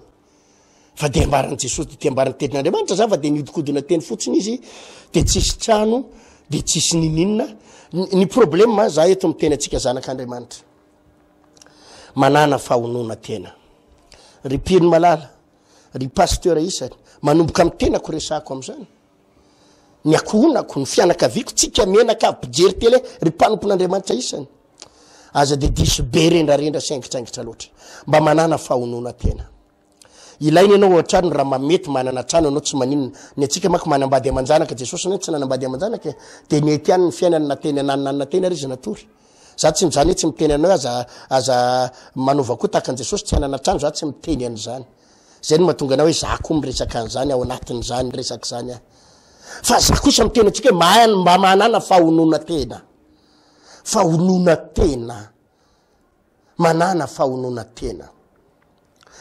fa de ambaran Jesosy de ambaran tenin'Andriamanitra za fa de niodikodina teny fotsiny izy de tsisy trano de tsisy nininna ny problème za eto miteny atsika zanak'Andriamanitra manana fahonona tena ry mpino malala ry pasteur isany manomboka amin'ny tenako resako am'izany ny akohonako ny fianakaviako tsika menaka pijery tele ry mpanompon'Andriamanitra isany aza de diso be rendrarendra saingitraingitra loatra mba manana fahonona tena ilainy ianao ohatrano raha mamety manana trano anao tsy maninona ny atsika mako manambady amanjanaka Jesosy ny tsy nanambady amanjanaka de ny etiany ny fiainany nateny ananana tena ry izy natory za tsy mizany hoe tsy miteny anao aza manova koa tahaka Jesosy tsy hanana trano za tsy miteny an'izany zay ny mahatonga anao hoe za koa miresaka an'izany ao anatin'izany resaka zany fa za kosa miteny atsika hoe mba manana fahonona tena manana fahonona tena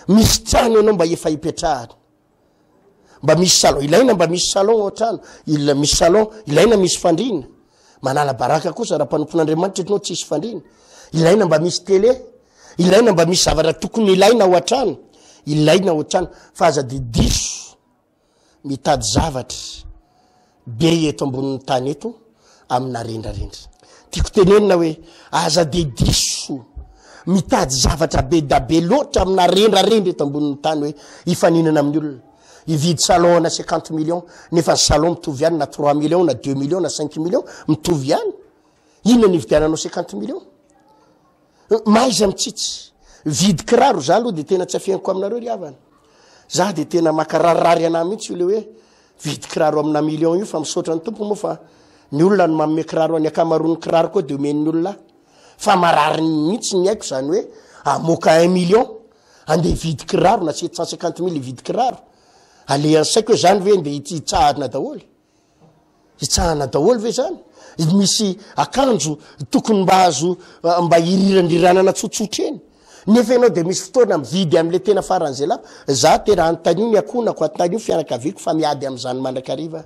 misy trano ianao mba efa hipetrahana mba misy salon ilaina mba misy salon ao trano misy salon ilaina misy fandrina manala baraka kosa raha mpanompon'Andriamanitra etinao tsisy fandrina ilaina mba misy tele ilaina mba misy zavatra tokony ilaina ao an-trano ilaina ao an-trano fa aza de diso mitady zavatra be eto ambonin'ny tany eto amina rendrarendra tiako tenenina hoe aza de diso mitady zavatra be da be loatra amina rendrarendra eto ambonin'ny tany hoe ifaninana amin'ny olona ividy salon na 50 millions nefa salon mitovy ihany na 3 millions na 2 millions na 5 millions mitovy ihany inona ny vidiananao 50 millions maiza mitsitsy vidy kiraro za aloha de tena tsy afianako aminareo ry havana za de tena makararary ana mihitsy le hoe vidy kiraro amina millions io fa misaotra ny tompo moa fa ny olona no manome kiraro any akamaroan'ny kiraro koa de omen'ny olona fa marary mihitsy ny haiko zany hoe amoka 1 million andeha vidy kiraro na 750 000 vidy kiraro ale ansaiko hoe zany ve de itsahana daholo ve zany misy akanjo tokony mba azo mba irirandiranana tsotsotra eny nefa ianao de misy fotoana mividy am'le tena faran'zay lapa za tena antanio ny akonako antanio fianakaviako fa miady am'izany mandrakariva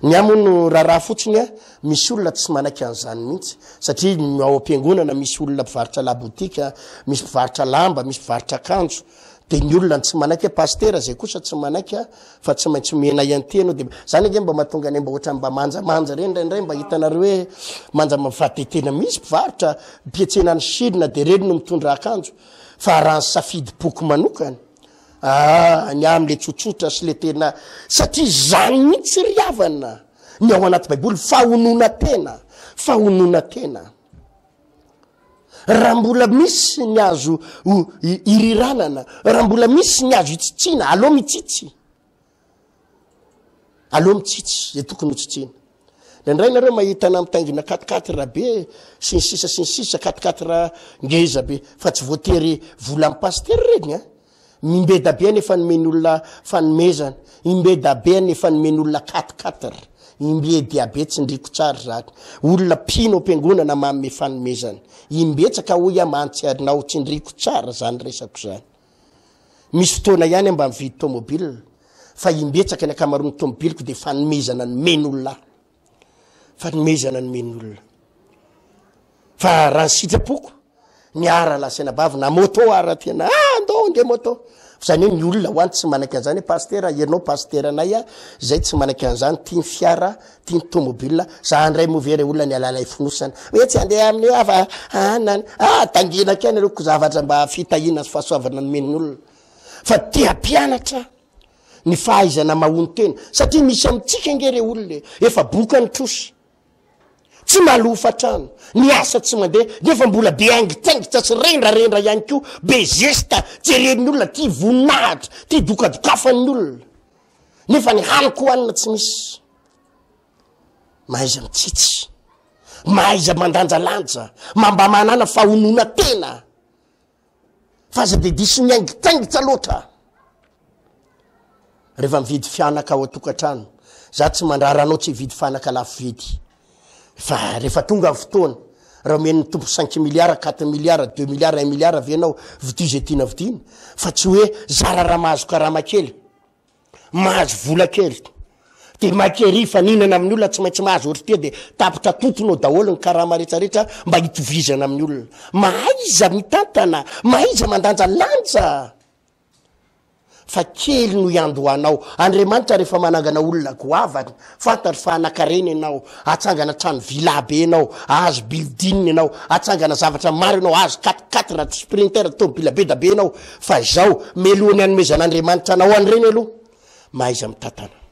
ny amono raha fotsiny misy olona tsy manaky an'izany mihitsy satria ao am-piangonana misy olona mpivarotra labotika misy mpivarotra lamba misy mpivarotra akanjo de ny olona tsy manaky pasteur zay kosa tsy manaky fa tsy maintsy mena ianteno de zany nge mba mahatonga any mba ohatra mba manjamanja reny indray mba hitanareo hoe manja mavaty tena misy mpivarotra mpietsena ny shirina de reny no mitondra akanjo fa raha ny safidy boky manokany ny am'le tsotsotra sy le tena satria zany mihitsy ry havana ny ao anaty baiboly fahonona tena raha mbola misy ny azo iriranana raha mbola misy ny azo itsitsina alo mitsitsy zay tokony hotsitsina ndray nareo mahita na mitaingina 4-4 be sy ny sisa 4-4 ngeza be fa tsy voatery vola amin'ny pasteur reny mimbeda be nefa nomeny olona fanomezana imbeda be nefa nomeny olona 4-4 imbeda be tsy ndriko tsara zany olona pino am-piangonana manome fanomezana imbetsaka hoy mantsarinao tsy ndriko tsara zany resako zany misy fotoana ihany mba mividy tomobile fa imbetsaka ny akamaroan'ny tomobiliko de fanomezana nomeny olona fa raha sitrapoko ny ara lasena bavy na moto ara tena andao nge moto zany hoe ny olona hoany tsy manaky an'izany hoe pasteur ianao pasteur anay zay tsy manaky an'izany tia ny fiara tia ny tomobile za andray movere olona ny alalay finosana hoe tsy andeha amin'ny ava tangenaka any areko zavatra mba fitahina fahasoavana nomen'ny olona fa tia mpianatra ny fahaizana mahony tena satria misy amitsika nge re olona efa bokany trosy tsy malofa trano ny asa tsy mandeha nefa mbola be aingitaingitra sy rendrarendra ihany ko be zesta jeren'ny olona tia voninahitra tia dokadokafan'ny olona nefa ny haniko hoanina tsy misy mahaiza mitsitsy mahaiza mandanjalanja mamba manana fahonona tena fa aza de diso ny aingitaingitra loatra rehefa mividy fianaka ao atokantrano za tsy mandraranao tsy hividy fanaka lafo vidy fa rehefa tonga amin'ny fotoana raha omen'ny tompo 5 milliards 4 milliards 2 milliards 1 milliard avianao vidy zay tiana vidiana fa tsy hoe zara raha mahazo karama kely mahazo vola kely de makery fa ninana amin'ny olona tsy maintsy mahazo ohatra tia de tapitra tontonao daholo ny karama rehetrarehetra mba hitovizana amin'ny olona mahaiza mitantana mahaiza mandanja lanja fa kely no iandohanao Andriamanitra rehefa manangana olona goavany fantatra fa anakareny ianao atsangana trano vilabe ianao azo building ianao atsangana zavatra maro ianao azo 4x4 sprinter tomobile be da be ianao fa zao melohany anomezan'Andriamanitra anao an'ireny aloha mahaiza mitatana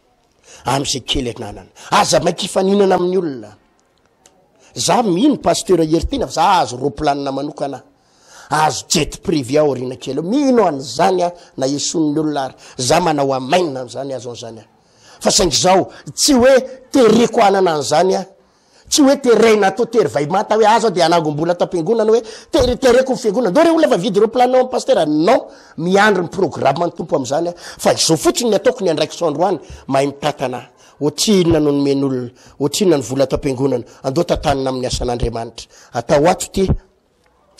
am'izay kely ananana aza maikifaninana amin'ny olona za mino pasteur Hertina fa za azo roplanina manokana azo jet privé ao rina kely mino an'izany na eson'ny olona ary za manao amainina am'izany azo an'izany fa saingy zao tsy hoe tereko anana an'izany tsy hoe terena atao tery vai mata hoe azo dia anangom-bola tam-piangonana hoe tereko fiangonana dore olona fa vidy roplanina amin'ny pasteur non miandry ny programme ny tompo am'izany fa izao fotsiny ny ataoko ny andraiky sandroany mahay mitatana ohatrinona no nomen'olona ohatrinona ny vola tam-piangonana andao tatanina amin'ny asan'Andriamanitra atao ato ty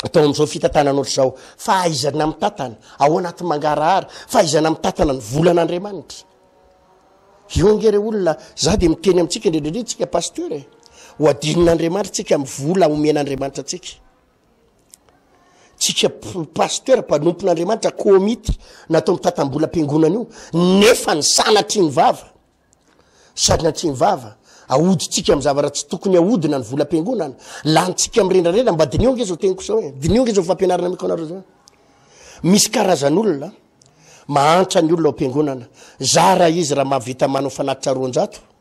atao am'izao fitatanan'oatra zao fa aizana mitatana ao anaty mangarahara fa aizana mitatana ny volan'Andriamanitra io ngere olona za dia miteny amintsika indrindrindrindra tsika pasteur ho adinon'Andriamanitra tsika mivola omen'Andriamanitra tsika pasteur mpanompon'Andriamanitra komity natao mitatam-bola am-piangonana io nefa ny sanatry ny vava sady natry ny vava ahoditsika amin'ny zavatra tsy tokony ahodina ny vola am-piangonana lantsika mirendrarendra mba dinio nge zao teniko zao dinio nge zao fampianarana miko anareo zao misy karazan'olona mahantra ny olona ao am-piangonana za raha izy raha mahavita manao fanatitra 200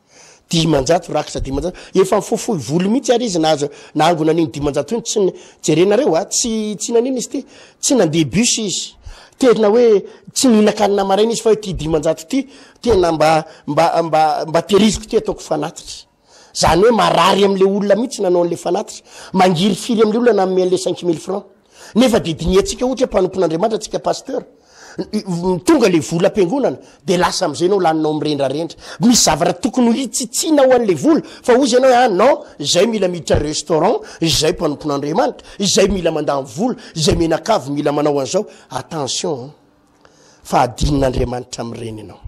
dimanjato rakitra dimanjato efa mifofoy volo mihitsy ary izy na angona an'iny dimanjato iny tsy jerenareo tsy naniny izy ty tsy nandeha bus izy tena hoe tsy ninakanina maraina izy fa hoe ty dimanjato ty tena mba teriziko ty ataoko fanatitra zany hoe marary am'le olona mihitsy nanao an'le fanatitra mangiry firy am'le olona namme an'le 5000 francs nefa didiniatsika ohatra mpanompon'Andriamanitra tsika pasteur tonga le vola am-piangonana dia lasa am'izay anao laninao mirendrarendra misy zavatra tokony ho hitsitsina ho an'le vola fa ozy ianao non izay mila miditra restaurant izay mpanompon'Andriamanitra izay mila mandany vola izay menakavy mila manao an'izao attention fa adinon'Andriamanitra amin'ireny ianao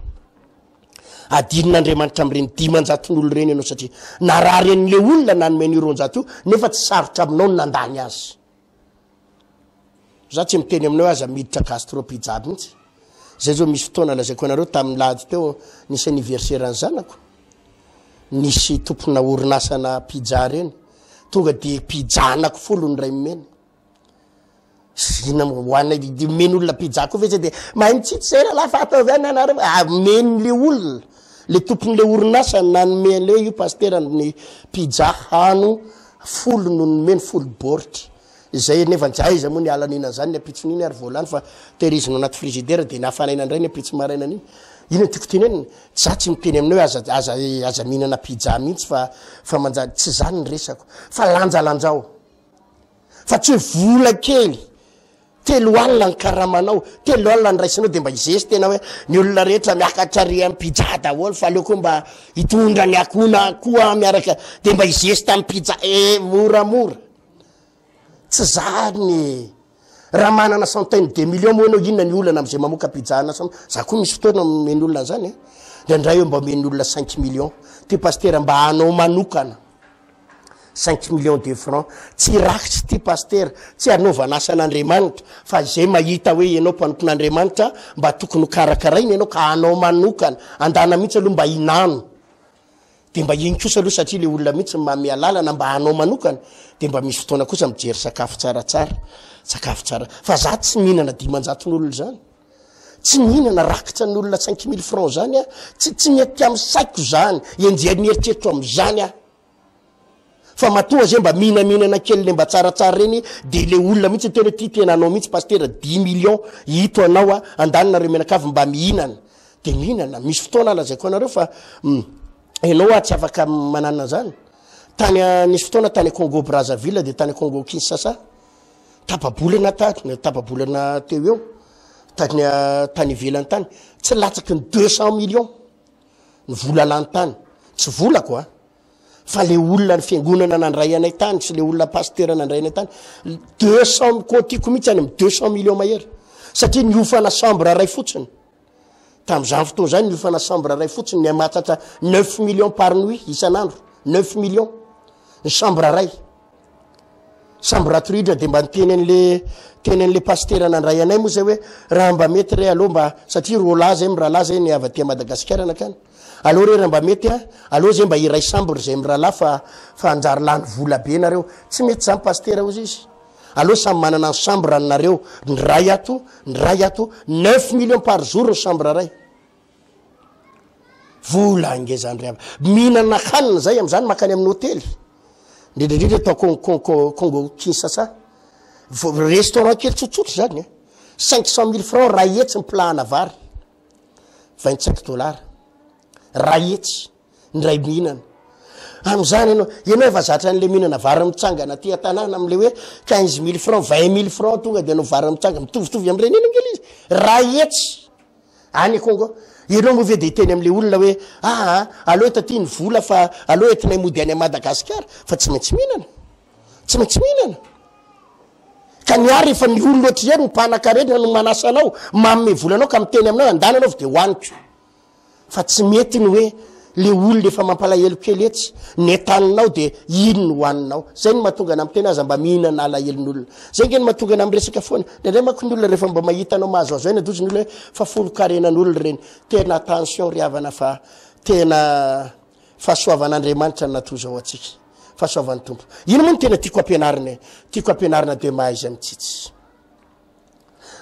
adinon'Andriamanitra amin'ireny 500 reny ianao satria narary an'le olona nanomeny 200 io nefa tsy sarotra aminao ny nandany azy za tsy miteny aminao aza miditra gastropizza mihitsy zay zao misy fotoana lazaiko anareo tamin'ny lahady teo nisy anniversaire ny zanako nisy tompona orinasana pizza reny tonga dia pizza anako folo ny ray mena zina hoanay meny olona pizza koa vezy dia mahay mitsitsy zay raha lafa ataovy any anareo men'le olona le tompon'le orinasana nanome le io pasteur ny pizza hano folo no nomeny folo boritra zay nefa aiza moa ny alanina zany ny apitsoniny ary volany fa terizina anaty frigidaire dia nafanaina indray ny apitso maraina aniny ino tiako teneny za tsy miteny aminao aza mihinana pizza mihitsy fa manjary tsy zany ny resako fa lanjalanjao fa tsy hoe vola kely telo alina ny karamanao telo alina ny raisanao dia mba izesy tena hoe ny olona rehetra miakatra ry amin'ny pizza daholo fa aleo koa mba hitondra ny akona koa miaraka dia mba izesy tamin'ny pizza moramora tsy zany raha manana centaine de millions moa anao inona ny olana am'izay mamoaka pizza za koa misy fotoana meny olona zany dia ndray eo mba meny olona 5 millions ty pasteur mba anao manokana 5 millions de francs tsy rakitry ty pasteur tsy anaovana asan'Andriamanitra fa zay mahita hoe ianao mpanompon'Andriamanitra mba tokony karakaraina ianao ka anao manokana andana mihitsy aloha mba inano dia mba iny kosa aloha satria le olona mihitsy mamea lalana mba anao manokana dia mba misy fotoana kosa mijery sakafo tsara fa za tsy mihinana 500 zany tsy mihinana rakitra ny olona 5000 francs zany tsy mety amin'ny saiko zany enjeny eritreritro am'izany fa matoa zay mba mihinana kely le mba tsaratsara reny dia le olona mihitsy tena ty tena anao mihitsy pasteur 10 millions hito anao andanonareo menakavy mba mihinana dia mihinana misy fotoana lazaiko anareo fa ianao tsy afaka manana zany nisy fotoana tany Congo Brazzaville dia tany Congo Kinshasa tapabolana tapabolana teo eo tany ivelany tany tsy latsaky ny 200 millions ny vola lany tany tsy volako fa le olona ny fiangonana nandray anay tany sy le olona pasteur nandray anay tany 200 kotiako mihitsy any amin'ny 200 millions mahery satria niofana chambre ray fotsiny tam'izany fotoana zany niofana chambre ray fotsiny ny mahatratra 9 millions par nuit isan'andro 9 millions ny chambre ray samby ratoridra de mba tenen'le pasteur nandray anay moa zay hoe raha mba mety re aloha mba satria rola zay raha la zay ny avy aty Madagasikara anakany aloha re raha mba mety aloha zay mba iray sambre zay rahala fa anjary lany vola be nareo tsy mety zany pasteur ozy izy aloha samy manana ny chambre anareo ny ray ato 9 millions par jour ny chambre ray vola angezany ry mihinana hanina zay am'zany makany amin'ny hôtely ndrindrindrindra atao Congo Kinshasa restaurant kely tsotsotro zany 500 000 francs ray etsy ny plana vary 25 dollars ray etsy ndray mihinana am'zany ianao efa zatra an'le mihinana vary mitsangana ty tanàna am'le hoe 15 000 francs 20 000 francs tonga de anao vary mitsangana mitovitovy am'reny eny ngely izy ray etsy any Congo ianao moa ve de teny am'le olona hoe aloha taty ny vola fa aloha entinay mody any Madagasikara fa tsy maintsy mihinana ka niary efa ny olona ohatry zay no mpanakarena no manasa anao mamme volanao ka miteny aminao andana anao fa de hoaniko fa tsy mety ny hoe le olona efa mampalahelo kely etsy netaninao de ino no hoaninao zay ny mahatonga ana miteny aza mba mihinana alahelon'olona zay nge ny mahatonga ana amresaka foana ndray mako ny olona rehefa mba mahitanao mahazoazo eny adoziny olona hoe fa folo karenan'olona reny tena attention ryavana fa tena fahasoavan'Andriamanitra natozao atsika fahasoavan'ny tompo ino moa no tena tiako ampianarina de mahaiza mitsitsy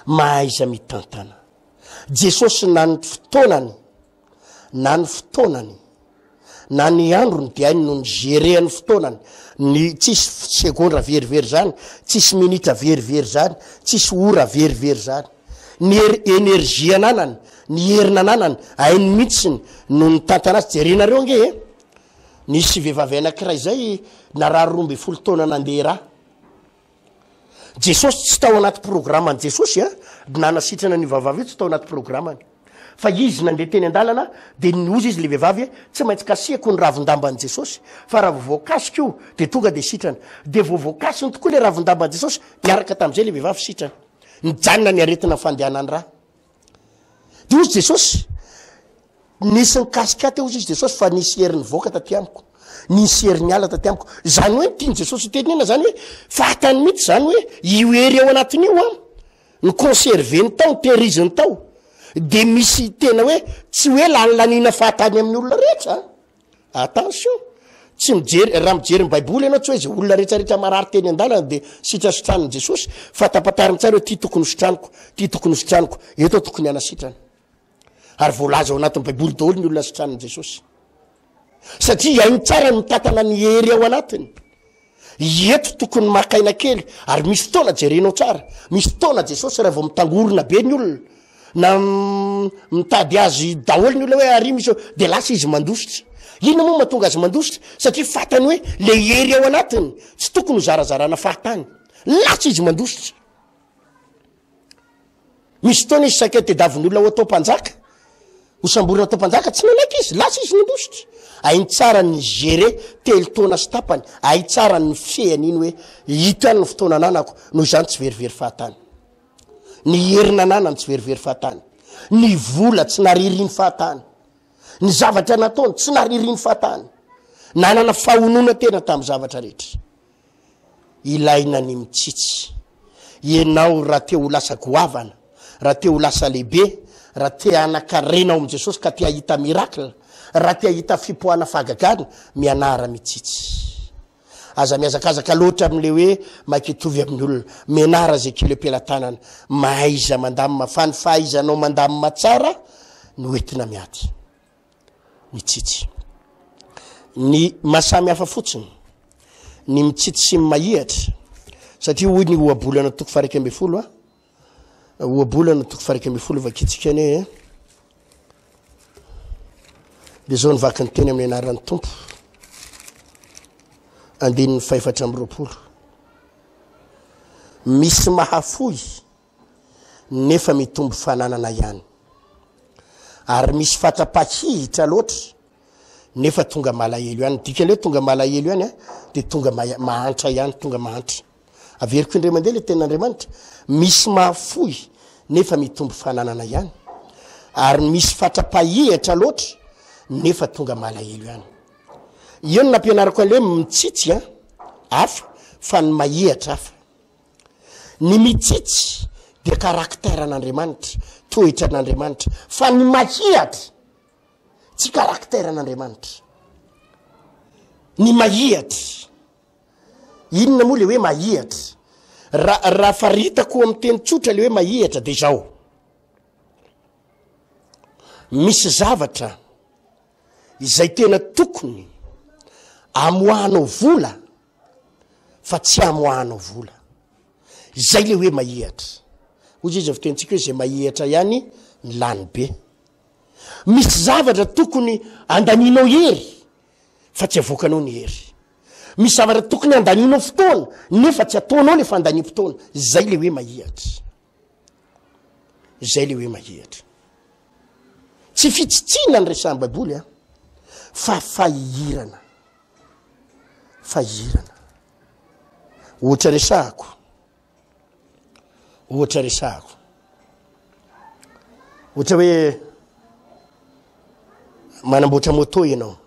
mahaiza mitantana Jesosy nany fotoanany na ny androny de ainy no ny géréany fotoanany ny tsisy segondra verivery zany tsisy minitra verivery zany tsisy ora verivery zany ny énergie ananany ny herina ananany ainy mihitsiny no ny tantanazy jerenareo nge nisy vehivavy anankiray zay na raha 12 taona nandeha raha Jesosy tsy tao anaty programme Jesosy nanasitrana ny vavavy tsy tao anaty programme fa izy nandeha teny andalana de nyozy izy le vehivavy tsy maintsy kasiako ny ravindamban Jesosy fa raha vovoakasiko de tonga de sitrana de vovoakasiny tokoa le ravindamban Jesosy miaraka tam'izay le vehivavy sitrana nijanona ny aretina fandehanany raha de ozy Jesosy nisy nikasika teo izy Jesosy fa nisy heriny voaka taty amiko nisy heriny ala taty amiko zany hoe tiany Jesosy teninena zany hoe fatany mihitsy zany hoe io hery ao anatiny io ny conserve ny tao teriziny tao de misy tena hoe tsy hoe lanilaniana fahatany amin'ny olona rehetra attention tsy mijery raha mijery ny baiboly ianao tsy hoe zay olona rehetrarehetra marary teny andalana de sitrasitraniny Jesosy fa tapatariny tsara hoe ty tokony sitraniko eto tokony anasitrana ary voalaza ao anatin'ny baiboly daholo ny olona sitraniny Jesosy satria hainy tsara ny mitantana ny hery ao anatiny eto tokony makaina kely ary misy fotoana jerenao tsara misy fotoana Jesosy raha vao mitangorona be ny olona na mitady azy daholo ny olona hoe ary misy de lasa izy mandositra ino moa mahatonga azy mandositra satria fatany hoe le hery ao anatiny tsy tokony ho zarazarana fahatany lasa izy mandositra misy fotoana izy sakety tedaviny olona ho atao mpanjaka ho samborina atao mpanjaka tsy nanaiky izy lasa izy mandositra ainy tsara ny géré telo taona sy tapany ay tsara ny fehany iny hoe hito ihany ny fotoana ananako noho izany tsy verivery fahatany ny herina ananany tsy verivery fahatany ny vola tsy naririny fahatany ny zavatra nataony tsy naririny fahatany nanana fahonona tena tamin'ny zavatra rehetra ilaina ny mitsitsy ianao raha te ho lasa goavana raha te ho lasa lehibe raha te anakarenao am Jesosy ka te ahita miracle raha te ahita fipoana fahagagana mianara mitsitsy aza miazakazaka loatra am'le hoe makitovy amin'ny olona mianara zay kile pelantanana mahaiza mandamy mafany fahaizanao mandamy matsara no entina miady mitsitsy ny masamy hafa fotsiny ny mitsitsy sy mahihatra satria hoy ny oabolana toko faraiky amby folo oabolana toko faraiky amby folo vakitsika ane de zao nivaky ny teny amin'ny anaran'ny tompo andininy 520 misy mahafoy nefa mitombo fananana ihany ary misy fatrapahihitra loatra nefa tonga malahelo ihany dikany hoe tonga malahelo ihany de tonga mahantra ihany tonga mahantra averiko indray mandeha le tenin'Andriamanitra misy mahafoy nefa mitombo fananana ihany ary misy fatrapahihitra loatra nefa tonga malahelo ihany io nampianarako an'le mitsitsy afa fa ny mahihatra hafa ny mitsitsy dia karakteran'Andriamanitra toetra n'Andriamanitra fa ny mahihatra tsy karakteran'Andriamanitra ny mahihatra inona moa le hoe mahihatra raha faritako amin'ny teny tsotra le hoe mahihatra dia zao misy zavatra izay tena tokony amoahanao vola fa tsy amoahanao vola izay le hoe mahihatra ozy izy fitentsika hoe zay mahihatra ihany ny lany be misy zavatra tokony andaninao hery fa tsy avoakanao ny hery misy zavatra tokony andaninao fotoana nefa tsy ataonao le fandaniam-potoana zay le hoe mahihatra zay le hoe mahihatra tsy fitsitsina ny resan'ny baiboly fa fahirana ohatra resahako ohatra hoe manamboatra moto ianao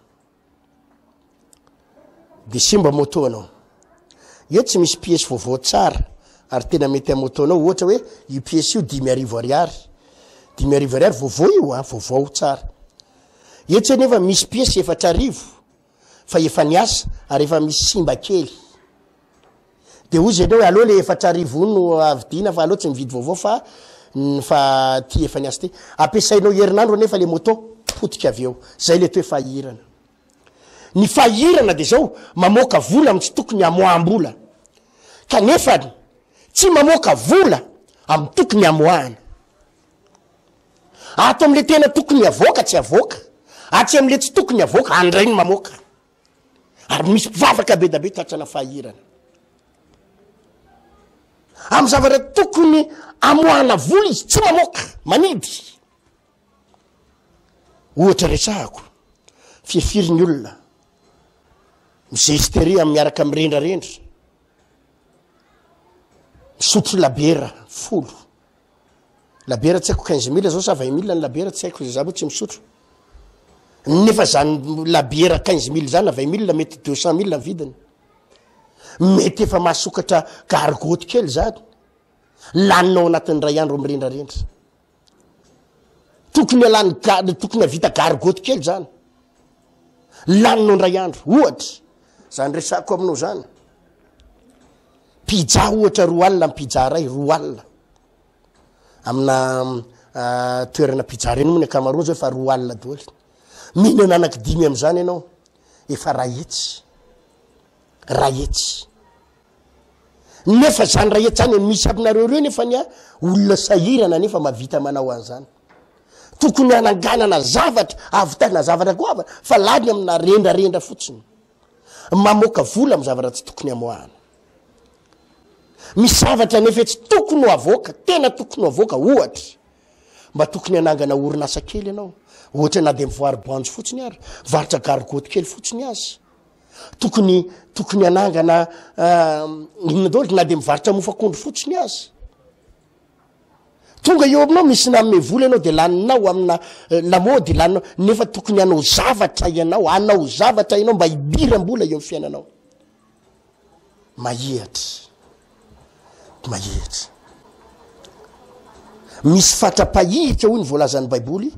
de simba moto anao io tsy misy pièce vaovao tsara ary tena mety amin'ny moto anao ohatra hoe io pièce io 10,000 ariary vaovao io vaovao tsara io tsy nefa misy pièce 4,000 fa efa niasa ary efa misy simba kely de ozy ianao hoe aloha le 4,000 no avidina fa aloha tsy mividy vaovao fa ty efa niasa ty ampiasainao herinandro nefa le moto potika avy eo zay le toe fahirana ny fahirana de zao mamoaka vola amin'ny tsy tokony amoaham-bola kanefa tsy mamoaka vola amin'ny tokony amoahana ato am'le tena tokony avoaka tsy avoaka atsy am'le tsy tokony avoaka andray ny mamoaka ary misy mpivavaka be da be tatrana fahirana amin'ny zavatra tokony amoahana vola izy tsy mamoaka manidy ohatra resahako fifiry ny olona mizesteria miaraka mirendrarendra misotro labera folo labera tsy haiko 15,000 zao sa 20,000 ny labera tsy haiko za moa tsy misotro nefa zany labera 15,000 zany na 20,000 mety 200,000 ny vidiny mety efa mahasokatra gargoty kely zany laninao anatin'ny ray andro mirendrarendra tokony havita gargoty kely zany laninao ray andro ohatra zany resako aminao zany pizza ohatra 2 alina pizza ray 2 alina amina toerana pizza reny moa ny akamaroany zao efa 2 alina doly mihinana anaky 5 am'zany ianao efa rahetsy nefa zany rahetsy zany misy aminareo reo nefa nya olona sahirana nefa mavita manao an'zany tokony ananganana zavatra avitana zavatra koa fa lany amina rendrarendra fotsiny mamoaka vola amin'ny zavatra tsy tokony amoahana misy zavatra nefa tsy tokony ho avoaka tena tokony ho avoaka ohatra mba tokony anangana orinasa kely ianao ohatra na de mivoary banjo fotsiny ary varitra gargoty kely fotsiny azy tokony anangana inona dôly na de mivaritra mofakondro fotsiny azy tonga eo aminao misy nanome vola ianao de laninao amina lamody laninao nefa tokony anao zavatra ianao mba hibiram-bola eo amin'ny fiainanao mahihatra misy fatra-pahihitra hoy ny voalazan'ny baiboly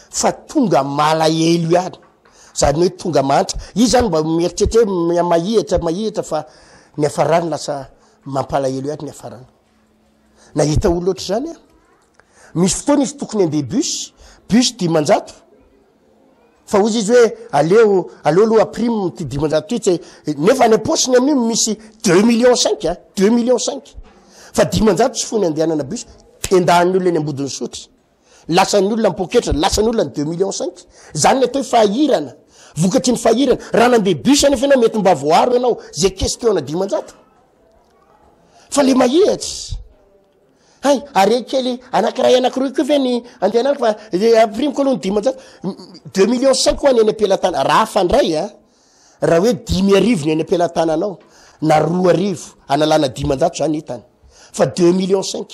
fa tonga malahelo ihany zany hoe tonga mantra izy zany mba mieritreritra hoe mahihatra fa ny afarany lasa mampalahelo ihany ny afarany nahita olo loatra zany misy fotoana izy tokony andeha bus 10,000 fa ozy izy hoe aleo aloha prime ty 10,000 ty nefa ny posiny amin'io misy 2,5 millions fa 10,000 tsy fony andehanana bus tendahan'ny olona eny ambodiny sotry lasan'ny olona mpoketra lasan'ny olona ny 2,5 zany le atao fahirana vokatry ny fahirana raha nandeha bus nefa ianao mety mba voaro ianao zay question 10,000 fa le mahihatra hay are kely anakiray anakiroy koa ve ny andehanana fa prime kolony 10,000 2,5 ho any eny ampelatana raha fandray raha hoe 10,000 ny eny ampelantananao na 2,000 analana 10,000 zany hitany fa 2,5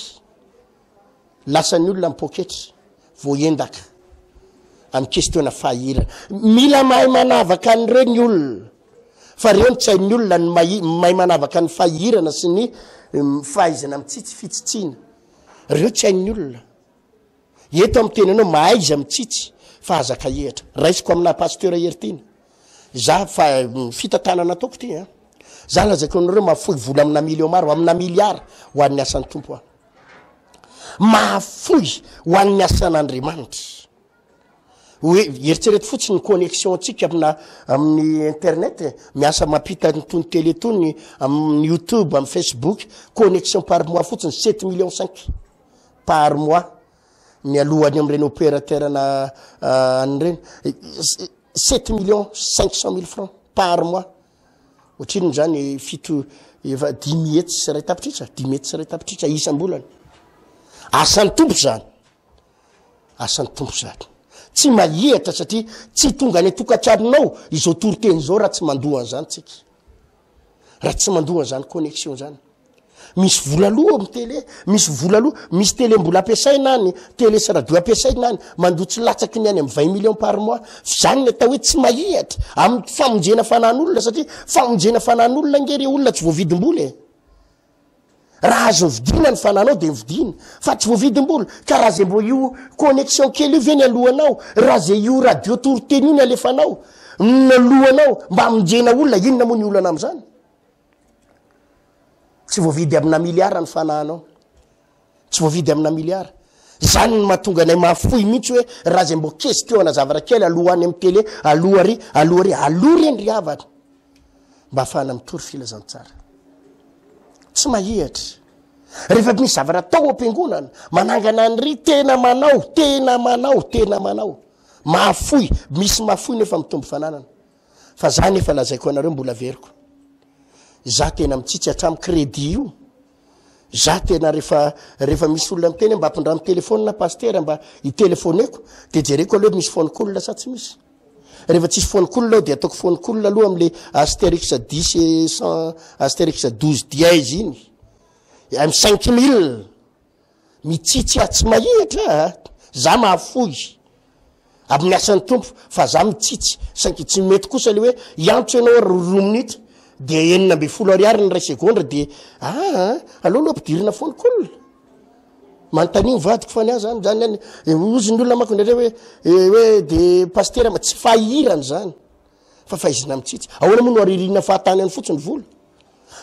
lasan'ny olona mipoketra voendaka amin'ny question fahirana mila mahay manavaka an'ireny olona fa reo tsy hain'ny olona ny mahay manavaka ny fahirana sy ny fahaizana mitsitsy fitsitsina reo tsy hain'ny olona eto amin'ny teny anao mahaiza mitsitsy fa azaka ehatra raisiko amina pasteur Hertina za fa fitantanana ataoko ty za lazako anareo mahafoy vola amina million maro amina miliara ho an'ny asan'ny tompo mahafoy ho an'ny asan'Andriamanitra hoe eritrereto fotsiny ny connexion antsika amin'ny internet miasa mampita nytony télé tony amin'ny YouTube amin'ny Facebook connexion par mois fotsiny 7 millions 5 par mois ny alohany amin'ireny opérateur na an'ireny 7 millions 500 000 francs par mois ohatriny zany fito 10 mètres sy ray tapitrisa 10 mètres sy ray tapitrisa isam-bolana asan'ny tompo zany asan'ny tompo zany tsy mahihatra satria tsy tonga ny tokantranonao izao toroteny zao raha tsy mandohany zany tsika raha tsy mandohany zany connexion zany misy volaloha amin'ny télé misy volaloha misy télé mbola ampiasaina any télé sy radio ampiasaina any mandotsy latsaky ny any amin'ny 20 millions par mois zany ny atao hoe tsy mahihatra amin'ny famonjena fanan'olona satria famonjena fanan'olona ngery olona tsy voavidim-bola raha azo vidina ny fananao de vidina fa tsy voavidim-bola ka raha zay mbo io connexion kely io ve ny alohanao raha zay io radio toroteny io ny alefanao ny alohanao mba amonjena olona inona moa ny olana am'zany tsy voavidy amina miliara ny fananao tsy voavidy amina miliara zany ny mahatonga nay mahafoy mihitsy hoe raha zay mbo question zavatra kely alohany amin'ny télé alohary reny ry havatra mba afahana mitory filazantsara tsy mahihatra rehefa misy zavatra tao am-piangonana manangana an'ry tena manao mahafoy misy mahafoy nefa mitombo fananana fa zany efa lazaiko anareo mbola veriko za tena mitsitsy hatramy crédit io za tena rehefa misy olona miteny mba ampindra amin'ny téléphone na pasteur mba hitelefoneko de jereko aloha misy phone-call sa tsy misy rehefa tsisy phone-call ao de ataoko phone-call aloha am'le Astérix 10 et 100 Astérix 12 dièse iny am 5000 mitsitsy tsy mahihatra za mahafoy amin'ny asan'ny tompo fa za mitsitsy sanky tsy mety kosa le hoe iantso ianao roa minitra de 9 ariary ny ray seconde de aloha ampidirina phone-call manontany vadiko fa ny zany ozy ny olona mako ndraindray hoe de pasteur tsy fahirany zany fa fahaizina mitsitsy ahoana moa no aririna fahatany any fotsiny vola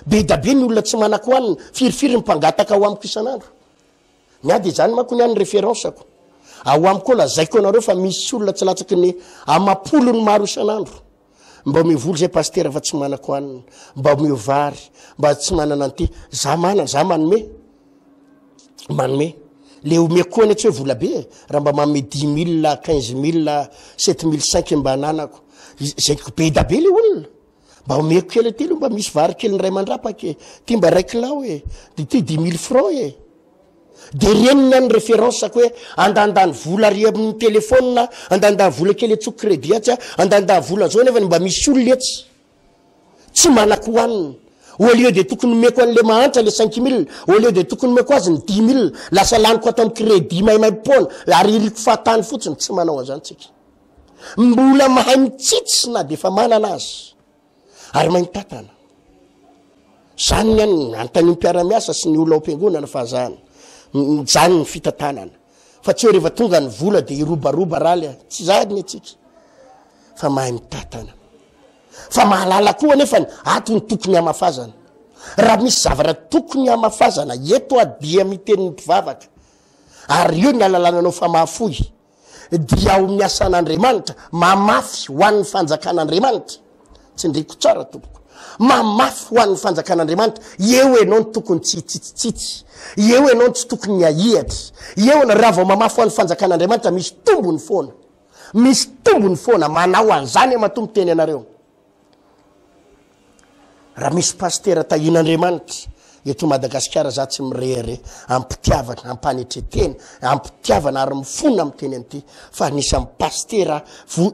be da be ny olona tsy manako aniny firifiry mpangataka ao amiko isan'andro miady zany mako ny any référenceko ao amiko lazaiko anareo fa misy olona tsy latsaky ny amapolo ny maro isan'andro mba mivoly zay pasteur fa tsy manako aniny mba miovary mba tsy manana anty za manome le omeko koa ny tsy hoe vola be raha mba manome 10 000 15 000 7 500 mba ananako zay be da be le olona mba omeko kely telo mba misy vary kely ny ray mandrapaka ty mba raiky lao de ty 10 000 francs de reniny any référenceko hoe andandany vola ry amin'ny téléphone andandany vola kely etsoko crédit atsy andandany vola zao nefa mba misy olona etsy tsy manako hoaniny au lieu de tokony meko an'le mahantra le 5 000 au lieu de tokony meko azy ny 10 000 lasa laniko atao amin'ny crédit maimaimpona ary iriko fahatany fotsiny tsy manao an'izany tsika mbola mahay mitsitsy na de fa manana azy ary mahay mitatana zany ny any antany mpiara-miasa sy ny olona am-piangonana fa zany ny fitantanana fa tsy hoe rehefa tonga ny vola de irobaroba raly tsy zany atsika fa mahay mitatana fa mahalala koa nefa atony tokony amafazana raha misy zavatra tokony amafazana eto adia miteniny mpivavaka ary io ny alalananao fa mahafoy dia ao miasan'Andriamanitra mamafy ho an'ny fanjakan'Andriamanitra tsy ndriko tsara tompoko mamafy ho an'ny fanjakan'Andriamanitra eo enao ny tokony tsy tsitsitsitsy eo enao tsy tokony ahihatra eo na raha vao mamafy ho an'ny fanjakan'Andriamanitra misy tombony foana manao an'izany matombo teny anareo raha misy pasteur tahin'Andriamanitra eto Madagasikara za tsy mirery ampitiavana ampanetretena ampitiavana ary mifona amteny an'ity fa anisany pasteur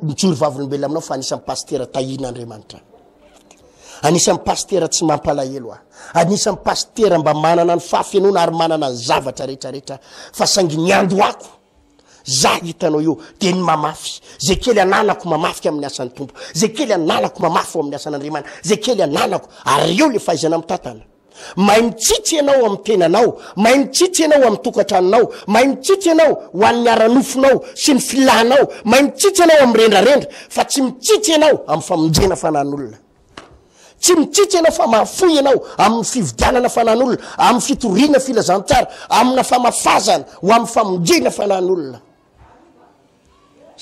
mijory vavolombelona aminao fa anisany pasteur tahin'Andriamanitra anisany pasteur tsy mampalahelo anisany pasteur mba manana ny fahafianoana ary manana ny zavatra rehetrarehetra fa saingy ny andoako za hitanao io de ny mamafy zay kely ananako mamafy amin'ny asan'ny tompo zay kely ananako mamafy amin'ny asan'Andriamanitra zay kely ananako ary eo le fahaizana amin'ny tatana mahay mitsitsy ianao amin'ny tenanao mahay mitsitsy ianao amin'ny tokantranonao mahay mitsitsy ianao ho an'ny ara-nofonao sy ny filanao mahay mitsitsy ianao amin'ny rendrarendra fa tsy mitsitsy ianao amin'ny famonjena fanan'olona tsy mitsitsy ianao fa mahafoy ianao amin'ny fividianana fanan'olona amin'ny fitoriana filazantsara amina famafazana ho amin'ny famonjena fanan'olona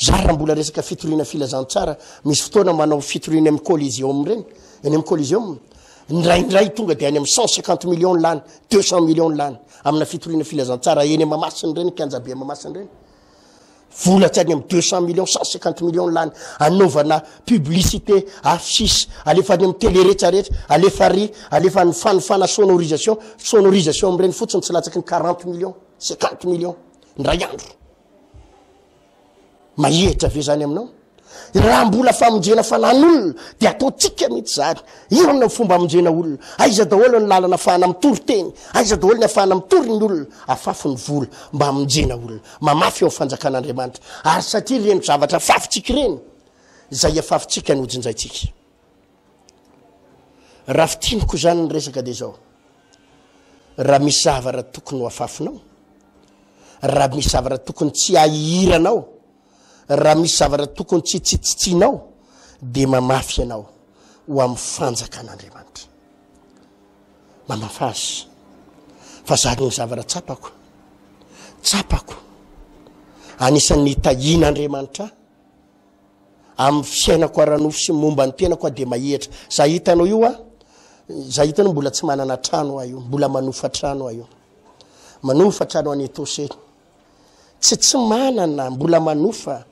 zara mbola resaka fitoriana filazantsara misy fotoana manao fitoriana amin'ny coliseum reny eny amin'ny coliseum ndraindray tonga de any amin'ny 150 millions lany 200 millions lany amina fitoriana filazantsara eny mamasiny reny kianjabe mamasiny reny volatsy any amin'ny 200 millions 150 millions lany anaovana publicité affiche alefa any amin'ny télé rehetrarehetra alefa ny fanofana sonorisation am'ireny fotsiny tsy latsaky ny 40 millions 50 millions ndray andro mahehitra ve zany aminao raha mbola famonjena fanan'olona de ataotsika mihitsy zany io na fomba amonjena olona aiza daholo ny lalana afahana mitory teny aiza daholo ny afahana mitory ny olona afafy ny vola mba amonjena olona mamafy eo fanjakan'Andriamanitra ary satria reny zavatra afafitsika reny zay afafitsika ny ojinjaitsika raha fitiniko zany ny resaka de zao raha misy zavatra tokony ho afafinao raha misy zavatra tokony tsy ahihiranao raha misy zavatra tokony tsy tsitsitsinao de mamafy ianao ho amin'ny fanjakan'Andriamanitra mamafazy fa zany ny zavatra tsapako anisan'ny tahian'Andriamanitra amin'ny fiainako ara-nofo sy momba ny tenako de mahehitra za hitanao io za hitanao mbola tsy manana trano io mbola manofa trano io manofa trano any Etoseny tsy manana mbola manofa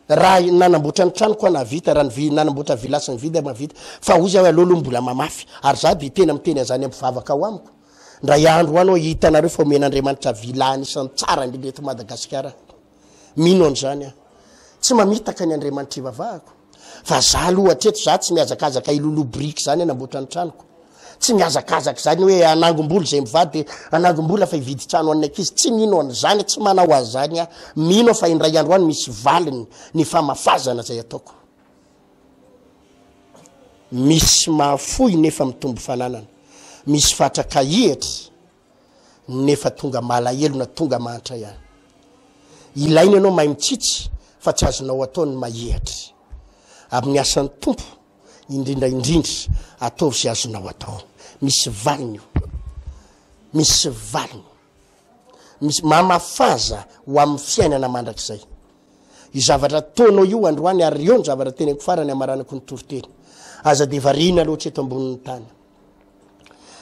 raha nanamboatra ny tranoko ana vita raha nanamboatra vilasy ny vida mavita fa ozy aho alolo mbola mamafy ary za de tena miteny zany ampivavaka ao amiko ndray andro anao hitanareo fa omen'Andriamanitra vila anisan'ny tsara indrindra eto Madagasikara mino an'izany tsy mamitaka ny Andriamanitra ivavahako fa za aloha hatreto za tsy miazakazaka ilolo brique zany anamboatra ny tranoko tsy miazakazaka zany hoe anangom-bola zay mivady anangom-bola fa hividy trano an'ny ankizy tsy mino an'izany tsy manao azany mino fa indray andro any misy valiny ny famafazana zay ataoko misy mahafoy nefa mitombo fananana misy fatraka ihatra nefa tonga malahelo na tonga mantra ihany ilainy ianao mahay mitsitsy fa tsy azonao ataony mahihatra amin'ny asan'ny tompo indrindra ataovy sy azonao atao misy valiny misy mamafaza ho amin'ny fiainana mandrakizay io zavatra taonao io androany ary io ny zavatra teneko farany amaranako ny toriteny aza de variana loatra eto ambonin'ny tany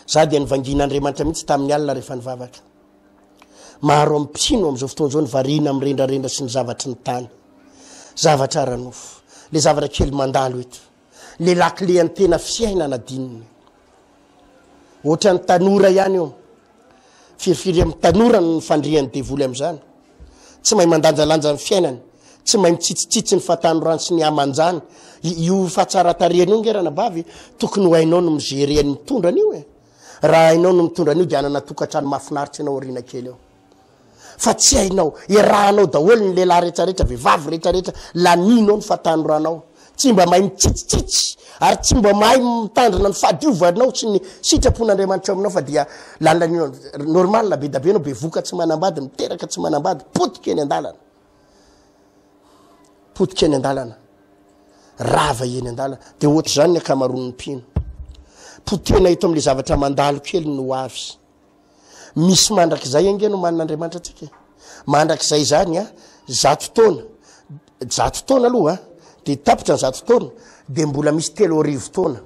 za de nivangin'Andriamanitra mihitsy tamin'ny alina rehefa nivavaka maro ampino am'izao fotoana zao ny variana mirendrarendra sy ny zavatry ny tany zavatra ara-nofo le zavatra kely mandalo eto le lakile any tena fiainana dininy ohatra ny tanora ihany io firifiry amin'ny tanora ny fandriany devoly am'izany tsy mahay mandanjalanja ny fiainany tsy mahay mitsitsitsitsy ny fatanorano sy ny amanjany io fahatsaratarehany io ngerana bavy tokony ho hainao no migery any mitondrany io raha hainao no mitondrany io de anana tokantrano mahafinaritra ianao orina kely eo fa tsy hainao irahanao daholo ny lehilahy rehetrarehetra vehivavy rehetrarehetra laninao ny fatanoranao tsy mba mahay mitsitsitsitsy ary tsy mba mahay mitandrina ny fahadiovanao sy ny sitrapon'Andriamanitra aminao fa dia lalanio normal be dabe anao be voka tsy manambady miteraka tsy manambady potika eny andalana rava eny andalana de ohatra zany ny akamaroan'ny mpino potena eto am'le zavatra mandalo kely no avy misy mandrakizay angeno manin'Andriamanitra atsika mandrakizay zany zato taona aloha de tapitra ny zato taona de mbola misy 3 taona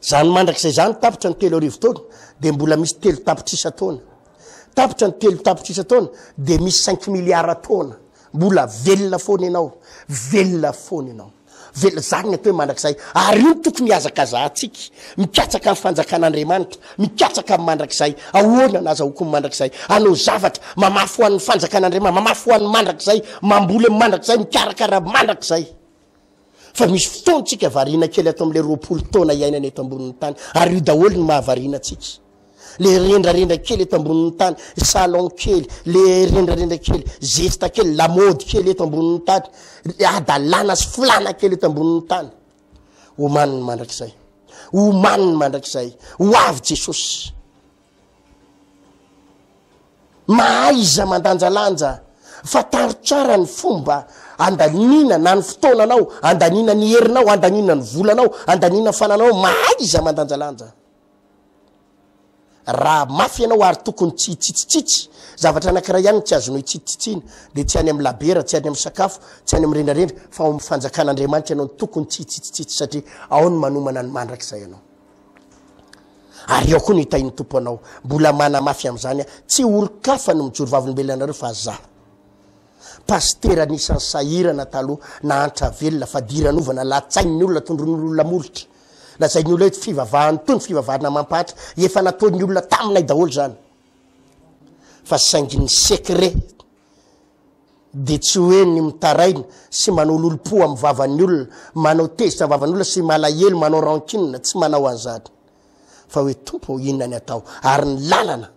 zany mandrakizay zany tapitra ny 3 taona de mbola misy 3 tapitrisa taona tapitra ny 3 tapitrisa taona de misy 5 miliara taona mbola velona foana ianao zany ny atao hoe mandrakizay ary io tokony miazakaza atsika mikatsaka amin'ny fanjakan'Andriamanitra mikatsaka amin'ny mandrakizay ahoana nazahoako ny mandrakizay anao zavatra mamafy ho an'ny fanjakan'Andriamanitra mamafy ho an'ny mandrakizay mamboly amin'ny mandrakizay mikarakara mandrakizay fa misy fotoantsika variana kely atao am'le 20 taona iainana eto ambonin'ny tany ary io daholo ny mahavariana atsika le rendrarendra kely eto ambonin'ny tany salon kely le rendrarendra kely zesta kely lamody kely eto ambonin'ny tany adalana sy filana kely eto ambonin'ny tany omaniny mandrakizay omaniny mandrakizay ho avy Jesosy mahaiza mandanjalanja fataro tsara ny fomba andanina na ny fotoananao andanina ny herinao andanina ny volanao andanina fananao mahaiza mandanjalanja raha mafy ianao ary tokony tsy tsitsitsitsy zavatra anankiray ihany tsy azonao itsitsitsina dia tsy any amin'ny labera tsy any amin'ny sakafo tsy any amin'ny rendrarendra fa ao mifanjakan'Andriamanitra ianao tokony tsy tsitsitsitsy satria ao ny manomana ny mandrakizay ianao ary ao koa ny hitain'ny tompo anao mbola mana mafy amin'izany tsy olo-kafa no mijoro vavolombelonareo fa za pastera nisan'ny sahirana taloha nahantra velona fa diranovana latsain'ny olona tondron'olona molitra latsain'ny olona hoe fivavahany tony fivavahana mampatra efa nataon'ny olona taminay daholo zany fa saingy ny secret dia tsy hoe ny mitaraina sy manao lolompo amin'ny vavan'ny olona manao tezitra vavan'ny olona sy malahelo manao rankine tsy manao an'izany fa hoe tompo inona ny atao ary ny lalana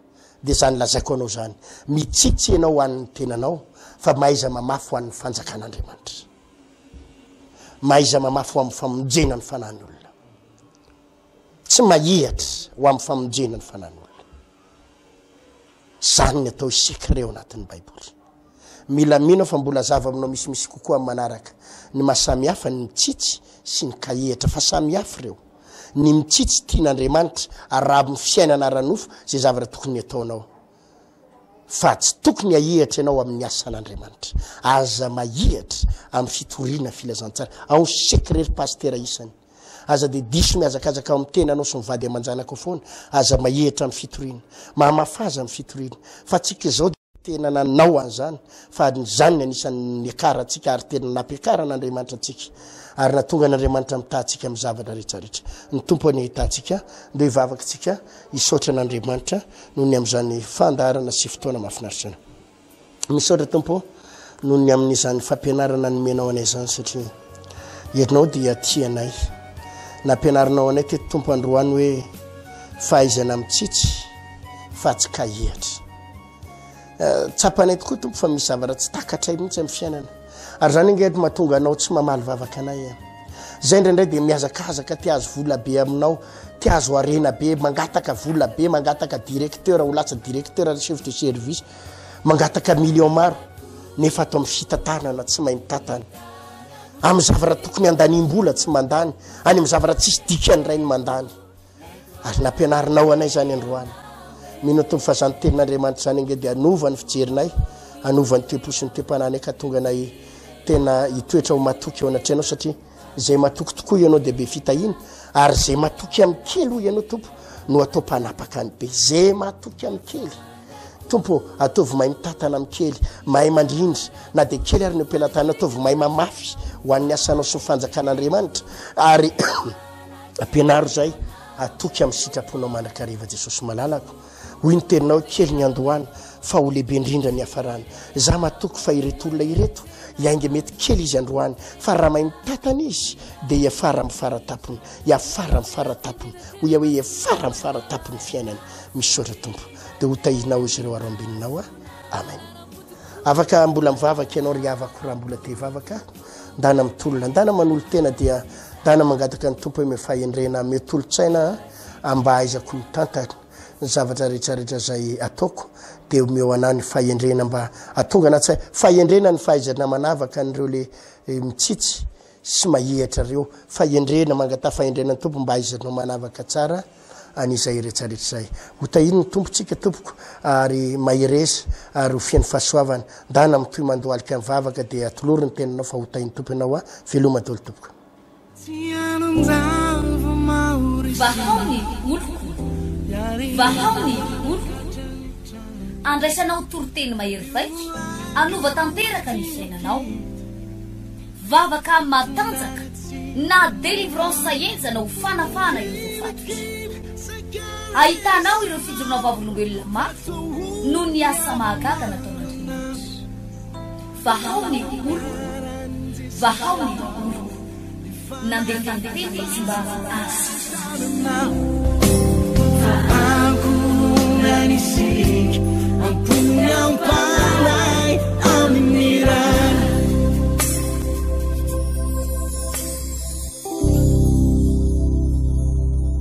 dia zany lazaiko anao zany mitsitsy ianao an'ny tenanao fa mahaiza mamafy ho an'ny fanjakan'Andriamanitra mahaiza mamafy ho amin'ny famonjena ny fanahiny olona tsy mahihatra ho amin'ny famonjena ny fanahiny olona zany ny atao secret eo anatin'ny Baiboly mila mino fa mbola zava aminao misimisy kokoa amin'ny manaraka ny mahasamihafa ny mitsitsy sy ny kahihatra fa samihafa reo ny mitsitsy tian'Andriamanitra ary raha amin'ny fiainana ranofo zay zavatra tokony ataonao fa tsy tokony ahihatra ianao amin'ny asan'Andriamanitra aza mahihatra amin'ny fitoriana filazantsara ao secret pastera isany aza dia diso miazakazaka amin'ny tenanao sy mivady aman-janako foana aza mahihatra amin'ny fitoriana mahamafaza amin'ny fitoriana fa tsika izao tena nanao an'izany fa zany anisan'ny akaratsika ary tena nampiakaran'Andriamanitra atsika ary natonga n'Andriamanitra mitahtsika amin'ny zavatra rehetrarehetra ny tompo ny hitantsika ndio hivavakatsika hisaotra n'Andriamanitra noho ny amin'izany fandaharana sy fotoana mahafinaritra ana misaotra tompo noho ny amin'izany fampianarana nomenao anay zany satria ianao dia tianay nampianarinao anay teto tompo androany hoe fahaizana mitsitsy fa tsy kahihatra tsapanay tokoa tompo fa misy zavatra tsy takatray mihitsy amin'ny fiainana ary zany ingeto mahatonga anao tsy mamaly vavaka anay zay indraindray dia miazakazaka ty azo vola be aminao ty azo arena be mangataka vola be mangataka directeur ho lasa directeur chef de service mangataka million maro nefa atao amin'ny fitantanana tsy mahay mitatana amin'ny zavatra tokony andanim-bola tsy mandany any amin'ny zavatra tsisy dikany ray ny mandany ary nampianarinao anay zany androany mino tompo fa zany tenin'Andriamanitra zany inge dia anova ny fijerinay anova ny teposy ny tempananay ka tonga nay tena hitoetra ho matoky eo anatreanao satria zay matoky tokoa ianao dia be fitahina ary zay matoky amin'ny kely ho ianao tompo no atao mpanapaka ny be zay matoky amin'ny kely tompo ataovy mahay mitatana amin'ny kely mahay mandrindra na dia kely ary ny ampelatana ataovy mahay mamafy ho an'ny asanao sy mifanjakan'Andriamanitra ary ampianaro zay atoky amin'ny sitraponao mandrakariva Jesosy malalako hoy ny terinao kely ny andohana fa ho lehibe indrindra ny hafarana za matoky fa ireto olona ireto iainge mety kely izy androany fa raha mahay mitatana izy dia hiafara amin'ny faratapony hiafara amin'ny faratapony ho ia hoe hiafara amin'ny faratapony fiainany misaotra tompo dia ho tahinao izy ireo aroambininao amen afaka mbola mivavaka ianao ry avako raha mbola te hivavaka ndana mitolona ndana manolo tena dia ndana mangataka ny tompo hoe mifahendrena metolotsaina amba aizako mitantana ny zavatra rehetrarehetra zay ataoko dia omeo anao ny fahendrena mba atonga anaty say fahendrena ny fahaizana manavaka an'ireo le mitsitsy sy mahihatra reo fahendrena mangata fahendrena ny tompo mba aizanao manavaka tsara an'izay rehetrarehetra zay ho tahino ny tompotsika tompoko ary mahiresa ary ho fian'ny fahasoavana ndana mitoy mandohalika mivavaka dia atoloro ny tenanao fa ho tahiny tompo ianao veloma dolo tompoko vahaony oloko vahaony oloko andraisanao toroteny mahery vaitra anova tanteraka ny fiainanao vavaka matanjaka na délivrance enjana ho fanafana ireo fatotra ahitanao ireo fijoronao vavolombelona mafy no ny asa mahagaga nataon'Andriamanitra vahaony oloko vahaony oloko nandefandefa izy mba asitra nanisik ampunya